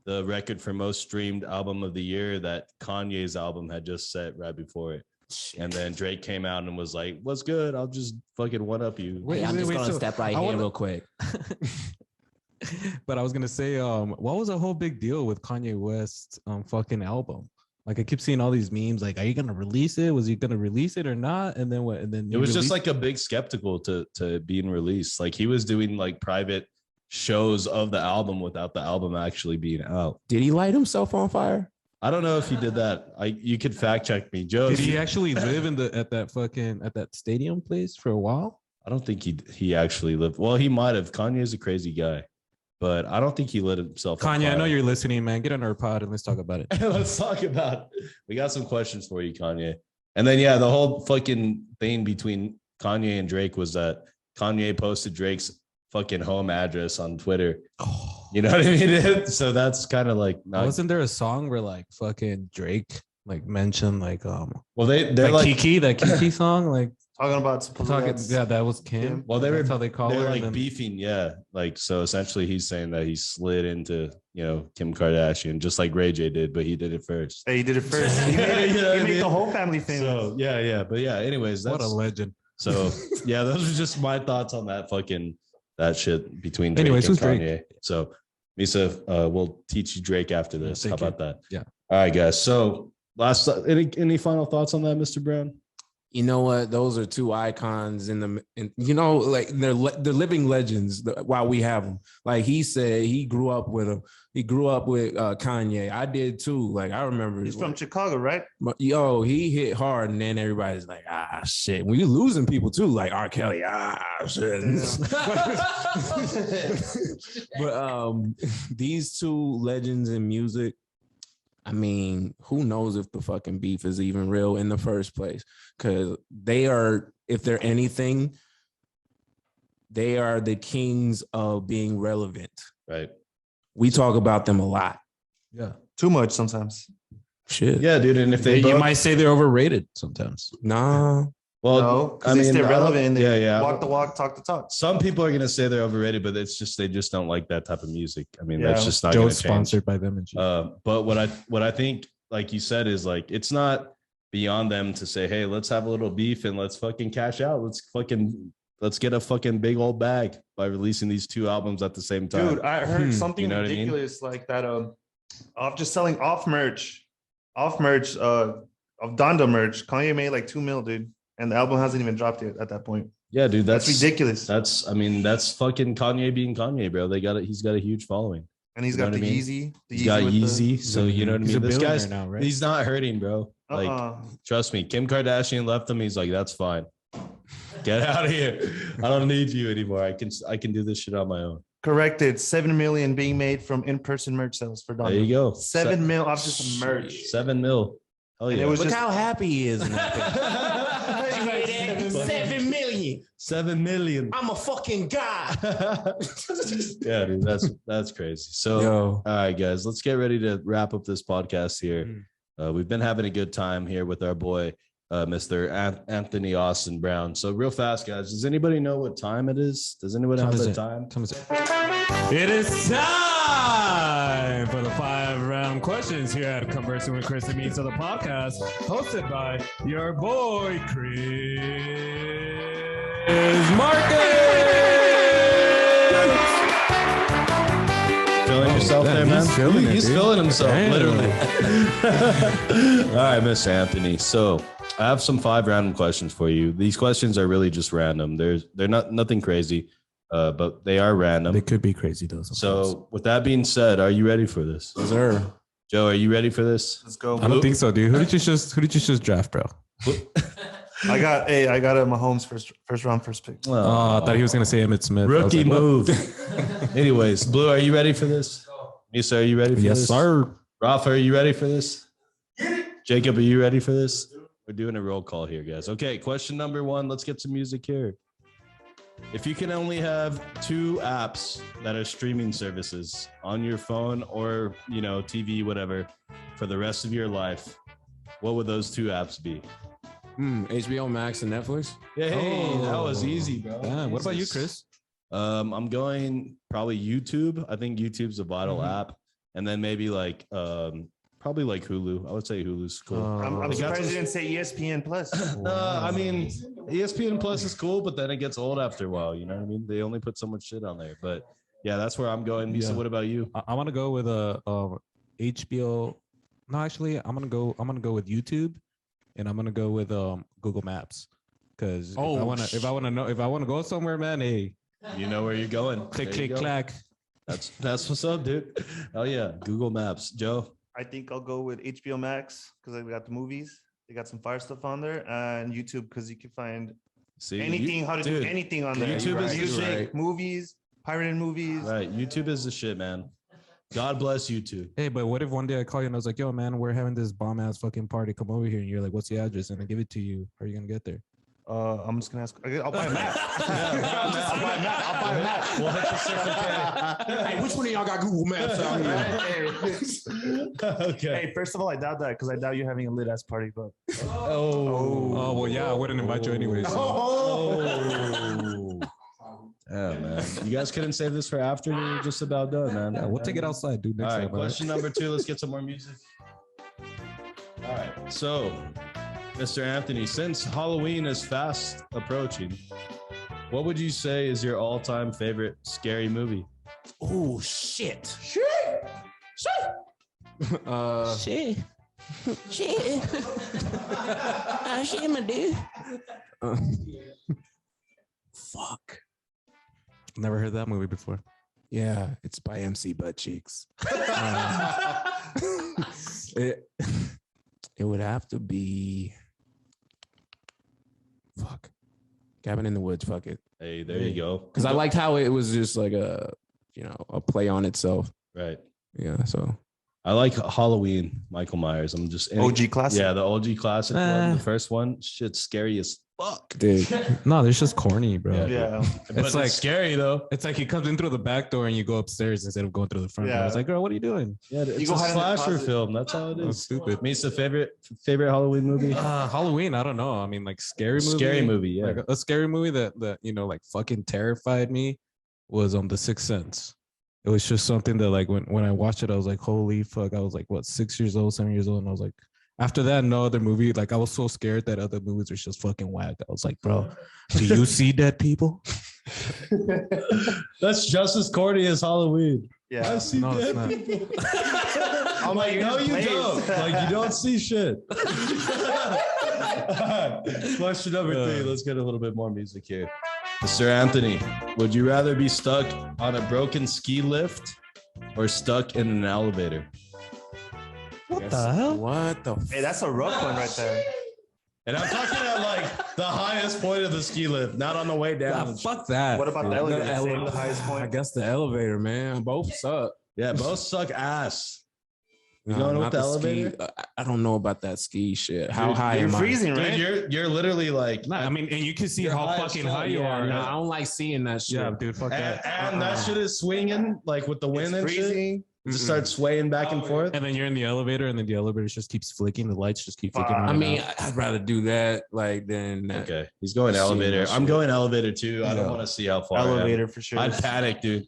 the record for most streamed album of the year that Kanye's album had just set right before it. And then Drake came out and was like, "What's good? I'll just fucking one up you." Wait, I'm just gonna so step right I here wanna- real quick. But I was gonna say, what was the whole big deal with Kanye West's fucking album? Like I keep seeing all these memes, like, are you gonna release it? Was he gonna release it or not? And then what? And then It was just like a big skeptical to being released. Like he was doing like private shows of the album without the album actually being out. Did he light himself on fire? I don't know if he did that. You could fact check me, Joe. Did he actually live at that stadium place for a while? I don't think he actually lived. Well, he might have. Kanye's a crazy guy, but I don't think he lit himself. on Kanye, I know fire. you're listening, man. Get on our pod and let's talk about it. Let's talk about. We got some questions for you, Kanye. And then yeah, the whole fucking thing between Kanye and Drake was that Kanye posted Drake's fucking home address on Twitter. You know what I mean? So that's kind of like not. Wasn't there a song where like fucking Drake like mentioned like Well, they're like like Kiki, that Kiki song, like Talking about supposedly talking, that's- yeah, that was Kim. Well, they were That's how they call they're her. like and then- beefing, yeah. Like so, essentially, he's saying that he slid into Kim Kardashian just like Ray J did, but he did it first. Hey, he did it first. He made, You know what I he made mean? the whole family famous. So yeah, but yeah. Anyways, what a that's legend. so yeah. Those are just my thoughts on that shit between Drake Anyways, and who's Drake? Kanye. So Misa, we'll teach you Drake after this. How Thank you. about that? Yeah. All right, guys. So any final thoughts on that, Mr. Brown? You know what? Those are two icons like they're living legends while we have them. Like he said, he grew up with him. He grew up with Kanye. I did too. Like I remember. He's from Chicago, right? Yo, he hit hard, and then everybody's like, shit. When you're losing people too, like R. Kelly, shit. But these two legends in music, I mean, who knows if the fucking beef is even real in the first place? Because they are, if they're anything, they are the kings of being relevant. Right. We talk about them a lot. Yeah. Too much sometimes. Shit. Yeah, dude. And if they You both, might say they're overrated sometimes. Nah. well, No, because they stay I don't- relevant and they yeah. walk the walk, talk the talk. Some people are gonna say they're overrated, but it's just they just don't like that type of music. I mean, Yeah. that's just not gonna Joe's change. sponsored by them and shit. But what I think, like you said, is like it's not beyond them to say, hey, let's have a little beef and let's fucking cash out. Let's get a fucking big old bag by releasing these two albums at the same time. Dude, I heard something You know what I mean? ridiculous like that. Of just selling off merch of Donda merch. Kanye made like 2 mil, dude, and the album hasn't even dropped yet at that point. Yeah, dude, That's ridiculous. That's fucking Kanye being Kanye, bro. He's got a huge following. And he's You know got what the I mean? Yeezy. He's got with the- Yeezy, so you know what I He's a mean. This billionaire guy's now, right? he's not hurting, bro. Like, trust me, Kim Kardashian left him. He's like, that's fine. Get out of here. I don't need you anymore. I can do this shit on my own. Corrected. 7 million being made from in-person merch sales for Donda. There you go. 7 mil off just merch. 7 mil. Hell And yeah. it was Look just how happy he is. In that thing. 7 million. 7 million. I'm a fucking god. Yeah, dude, that's crazy. So, Yo. all right, guys, let's get ready to wrap up this podcast here. We've been having a good time here with our boy Mr. Anthony Austin Brown. So real fast, guys, does anybody know what time it is? Does anybody have the time? It is time for the 5-round questions here at Conversing with Chris and Misa, the podcast hosted by your boy Chris Marcus. Feeling yourself there, man? He's feeling himself, literally. All right, Mr. Anthony. So I have some 5 random questions for you. These questions are really just random. They're not nothing crazy, but they are random. They could be crazy though. Sometimes. So with that being said, are you ready for this? Yes, sir. Joe, are you ready for this? Let's go. I don't think so, dude. Who did you just draft, bro? I got Mahomes first round, first pick. Oh, I thought he was gonna say Emmitt Smith. Rookie like, move. Anyways, Blue, are you ready for this? Misa, are you ready for this? Yes, sir. Rafa, are you ready for this? Jacob, are you ready for this? We're doing a roll call here, guys. Okay, question number 1. Let's get some music here. If you can only have 2 apps that are streaming services on your phone or, TV, whatever, for the rest of your life, what would those 2 apps be? HBO Max and Netflix. Hey, that was easy, bro. Yeah, what about you, Chris? I'm going probably YouTube. I think YouTube's a vital app, and then maybe probably like Hulu. I would say Hulu's cool. I'm surprised you didn't say ESPN Plus. I mean, ESPN Plus is cool, but then it gets old after a while. You know what I mean? They only put so much shit on there. But yeah, that's where I'm going. Misa, what about you? I want to go with HBO. No, actually, I'm gonna go with YouTube, and I'm gonna go with Google Maps. Because if I want to go somewhere, man, hey, you know where you're going. Click, clack. That's what's up, dude. Oh yeah, Google Maps. Joe? I think I'll go with HBO Max because they got the movies. They got some fire stuff on there, and YouTube because you can find anything, do anything on there. YouTube is music, movies, pirated movies. Right, YouTube is the shit, man. God bless YouTube. Hey, but what if one day I call you and I was like, yo, man, we're having this bomb ass fucking party. Come over here. And you're like, what's the address? And I give it to you. How are you going to get there? I'm just gonna ask. I'll buy a map. I'll buy a map. We'll hit the Circle K. Hey, which one of y'all got Google Maps out here? Okay. Hey, first of all, I doubt that because I doubt you having a lit ass party. But Oh, well, yeah, I wouldn't invite you anyway. So. Oh man, you guys couldn't save this for after we're just about done, man. Yeah, we'll take it outside, dude. Next all right, time, question number 2. Let's get some more music. All right, so Mr. Anthony, since Halloween is fast approaching, what would you say is your all-time favorite scary movie? Oh, shit. Shit. Shit, my dude. Fuck. Never heard that movie before. Yeah, it's by MC Butt Cheeks. It would have to be Cabin in the Woods. Fuck it. Hey, there you go. Because I liked how it was just like a play on itself. Right. Yeah. So I like Halloween, Michael Myers. I'm just OG classic. Yeah, the OG classic one, the first one. Shit's scary as fuck, dude. No, they're just corny, bro. Yeah. It's like scary though. It's like he comes in through the back door and you go upstairs instead of going through the front door. I was like, girl, what are you doing? Yeah, it's go a hide in the slasher closet. film. That's all it is. That's stupid. Misa, favorite Halloween movie? Halloween, I don't know. I mean, like scary movie. Scary movie, yeah. Like a scary movie that like fucking terrified me was The Sixth Sense. It was just something that like when I watched it, I was like, holy fuck. I was like, what, 6 years old, 7 years old, and I was like, after that, no other movie. Like I was so scared that other movies were just fucking whack. I was like, bro, do you see dead people? That's just as corny as Halloween. Yeah. I see dead not. people. I'm like, no, you don't. Like you don't see shit. All right. Question number 3. Let's get a little bit more music here. Mr. Anthony, would you rather be stuck on a broken ski lift or stuck in an elevator? What the hell? What the? Hey, that's a rough one right there. And I'm talking at like the highest point of the ski lift, not on the way down. Fuck that. What about the elevator? Same, the highest I point. guess the elevator, man. Both suck. Yeah, both suck ass. You No, going with not the ski. elevator? I don't know about that ski shit. How high You're am freezing, right? Dude, you're literally like, Nah, I mean, and you can see You're how high as fucking fuck. high you Yeah, are. nah, I don't like seeing that shit. Yeah, dude, fuck that. and that shit is swinging like with the wind It's and shit. freezing. Just start swaying back and forth. And then you're in the elevator, and then the elevator just keeps flicking. The lights just keep flicking. I mean, I'd rather do that than Okay, he's going elevator. I'm going elevator too. I don't want to see how far. Elevator for sure. I'd panic, dude.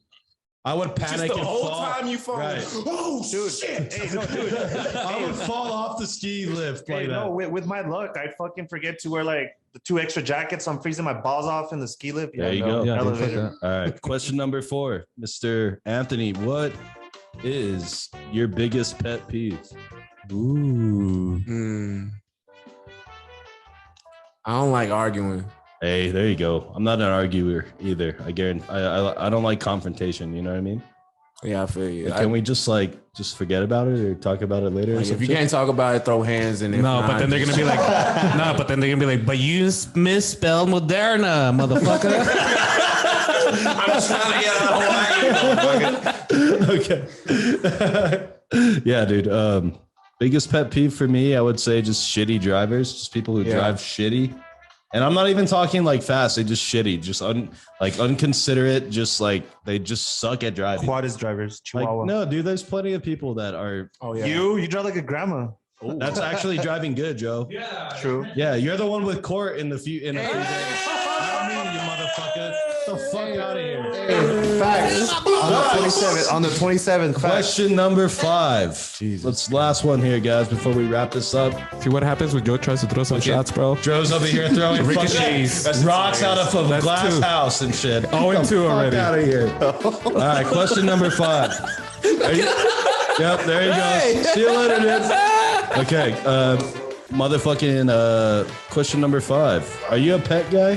I would panic Just the and whole fall. time you fall. Right. Oh, Dude, shit. hey, no, dude. I would fall off the ski lift like Hey, that. no, with my luck, I fucking forget to wear like the 2 extra jackets. So I'm freezing my balls off in the ski lift. There you go. Yeah, dude, fuck elevator. that. All right. Question number 4, Mr. Anthony. What is your biggest pet peeve? Ooh. I don't like arguing. Hey, there you go. I'm not an arguer either. I guarantee. I don't like confrontation. You know what I mean? Yeah, I feel you. Like, can we just forget about it or talk about it later? Or Like, some if you shit? can't talk about it, throw hands and No, but then they're gonna be like, no, but then they're gonna be like, but you misspelled Moderna, motherfucker. I'm trying to get out of Hawaii. Okay. Yeah, dude. Biggest pet peeve for me, I would say just shitty drivers, just people who drive shitty. And I'm not even talking like fast, they just shitty, just unconsiderate, just like they just suck at driving. Quadus drivers, Like, Chihuahua. no, dude, there's plenty of people that are. Oh yeah. You drive like a grandma. That's actually driving good, Joe. True. Yeah, you're the one with court in a few days. Not me, you motherfucker. Get the fuck out of here. Facts. On the 27th. Facts. Question number 5. Let's last one here, guys, before we wrap this up. See what happens when Joe tries to throw some shots, bro? Joe's over here throwing Ricochets. fucking rocks out of a That's glass 2. house and shit. 0-2 already. Out of here. All right, question number 5. Yep, there you go. See you later, dude. Okay, question number 5. Are you a pet guy?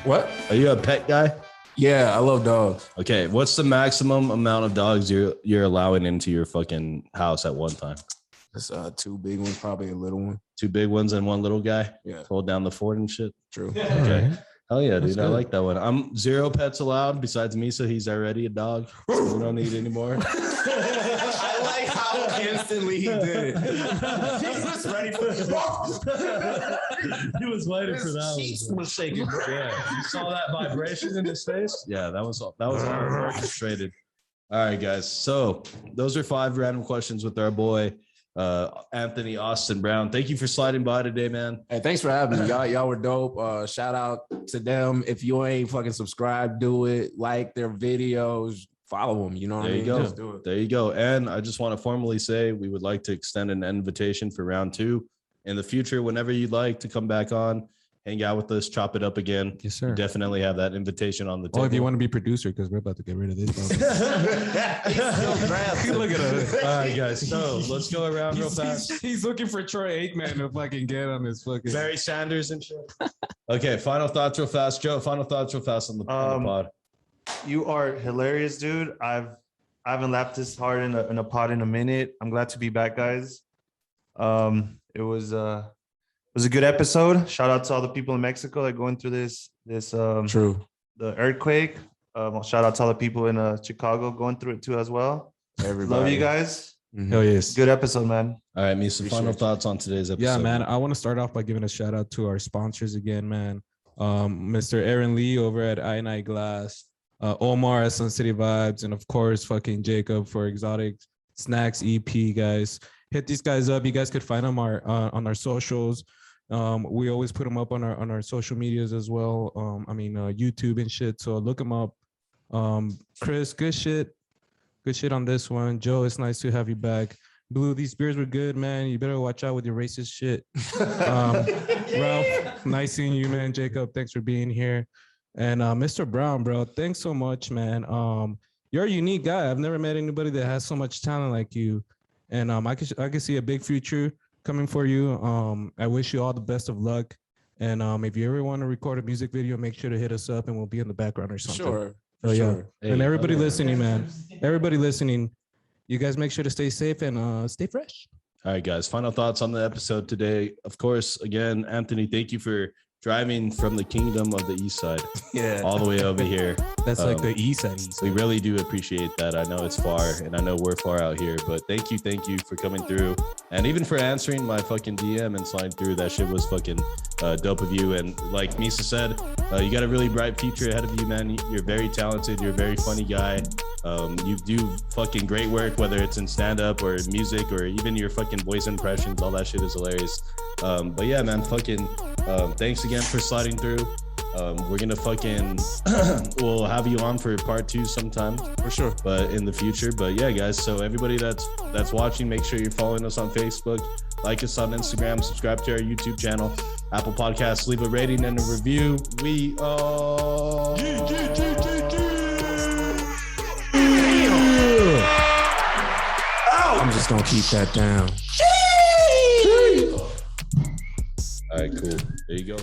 What? Are you a pet guy? Yeah, I love dogs. Okay, what's the maximum amount of dogs you're allowing into your fucking house at one time? It's 2 big ones, probably a little one. 2 big ones and 1 little guy? Yeah. Hold down the fort and shit? True. Okay. Hell yeah, dude. I good. like that one. I'm 0 pets allowed. Besides Misa, he's already a dog. So we don't need any more. I like how instantly he did it. He was ready for He was waiting for that one. was shaking. Yeah. You saw that vibration in his face? Yeah, that was orchestrated. All right, guys. So those are 5 random questions with our boy Anthony Austin Brown. Thank you for sliding by today, man. Hey, thanks for having me. Y'all were dope. Shout out to them. If you ain't fucking subscribed, do it. Like their videos. Follow them. You know what I There mean? you go. Just do it. There you go. And I just want to formally say we would like to extend an invitation for round 2 in the future. Whenever you'd like to come back on, hang out with us, chop it up again. Yes, sir. You definitely have that invitation on the table. Oh, if you want to be producer, because we're about to get rid of this. Look at us. All right, guys. So let's go around real fast. He's looking for Troy Aikman to fucking get on his fucking. Barry Sanders and shit. Okay, final thoughts real fast. Joe, final thoughts real fast on the pod. You are hilarious, dude. I haven't laughed this hard in a pod in a minute. I'm glad to be back, guys. It was a good episode. Shout out to all the people in Mexico that going through this True. the earthquake. Shout out to all the people in Chicago going through it too as well. Everybody. Love you guys. Hell yes. Good episode, man. All right, Misa, final Appreciate thoughts on today's episode. Yeah, man. I want to start off by giving a shout out to our sponsors again, man. Mr. Aaron Lee over at I Glass, Omar at Sun City Vibes, and of course, fucking Jacob for Exotic Snacks EP, guys. Hit these guys up. You guys could find them on our socials. We always put them up on our social medias as well. YouTube and shit. So look them up. Chris, good shit on this one. Joe, it's nice to have you back. Blue, these beers were good, man. You better watch out with your racist shit. Ralph, nice seeing you, man. Jacob, thanks for being here. And Mr. Brown, bro, thanks so much, man. You're a unique guy. I've never met anybody that has so much talent like you. And I can see a big future coming for you. I wish you all the best of luck. And if you ever want to record a music video, make sure to hit us up and we'll be in the background or something. Sure. Oh, yeah. Sure. And everybody listening, man. Everybody listening, you guys make sure to stay safe and stay fresh. All right, guys. Final thoughts on the episode today. Of course, again, Anthony, thank you for driving from the kingdom of the East Side all the way over here. That's like the east side. We really do appreciate that. I know it's far and I know we're far out here, but thank you for coming through and even for answering my fucking DM and sliding through. That shit was fucking Dope of you. And like Misa said, you got a really bright future ahead of you, man. You're very talented. You're a very funny guy. You do fucking great work, whether it's in stand-up or music or even your fucking voice impressions. All that shit is hilarious. But yeah, man, fucking thanks again for sliding through. We're gonna fucking we'll have you on for part 2 sometime For sure. but in the future. But yeah, guys, so everybody that's watching, make sure you're following us on Facebook, like us on Instagram, subscribe to our YouTube channel, Apple Podcasts, leave a rating and a review. We I'm just gonna keep that down. all right, cool. There you go.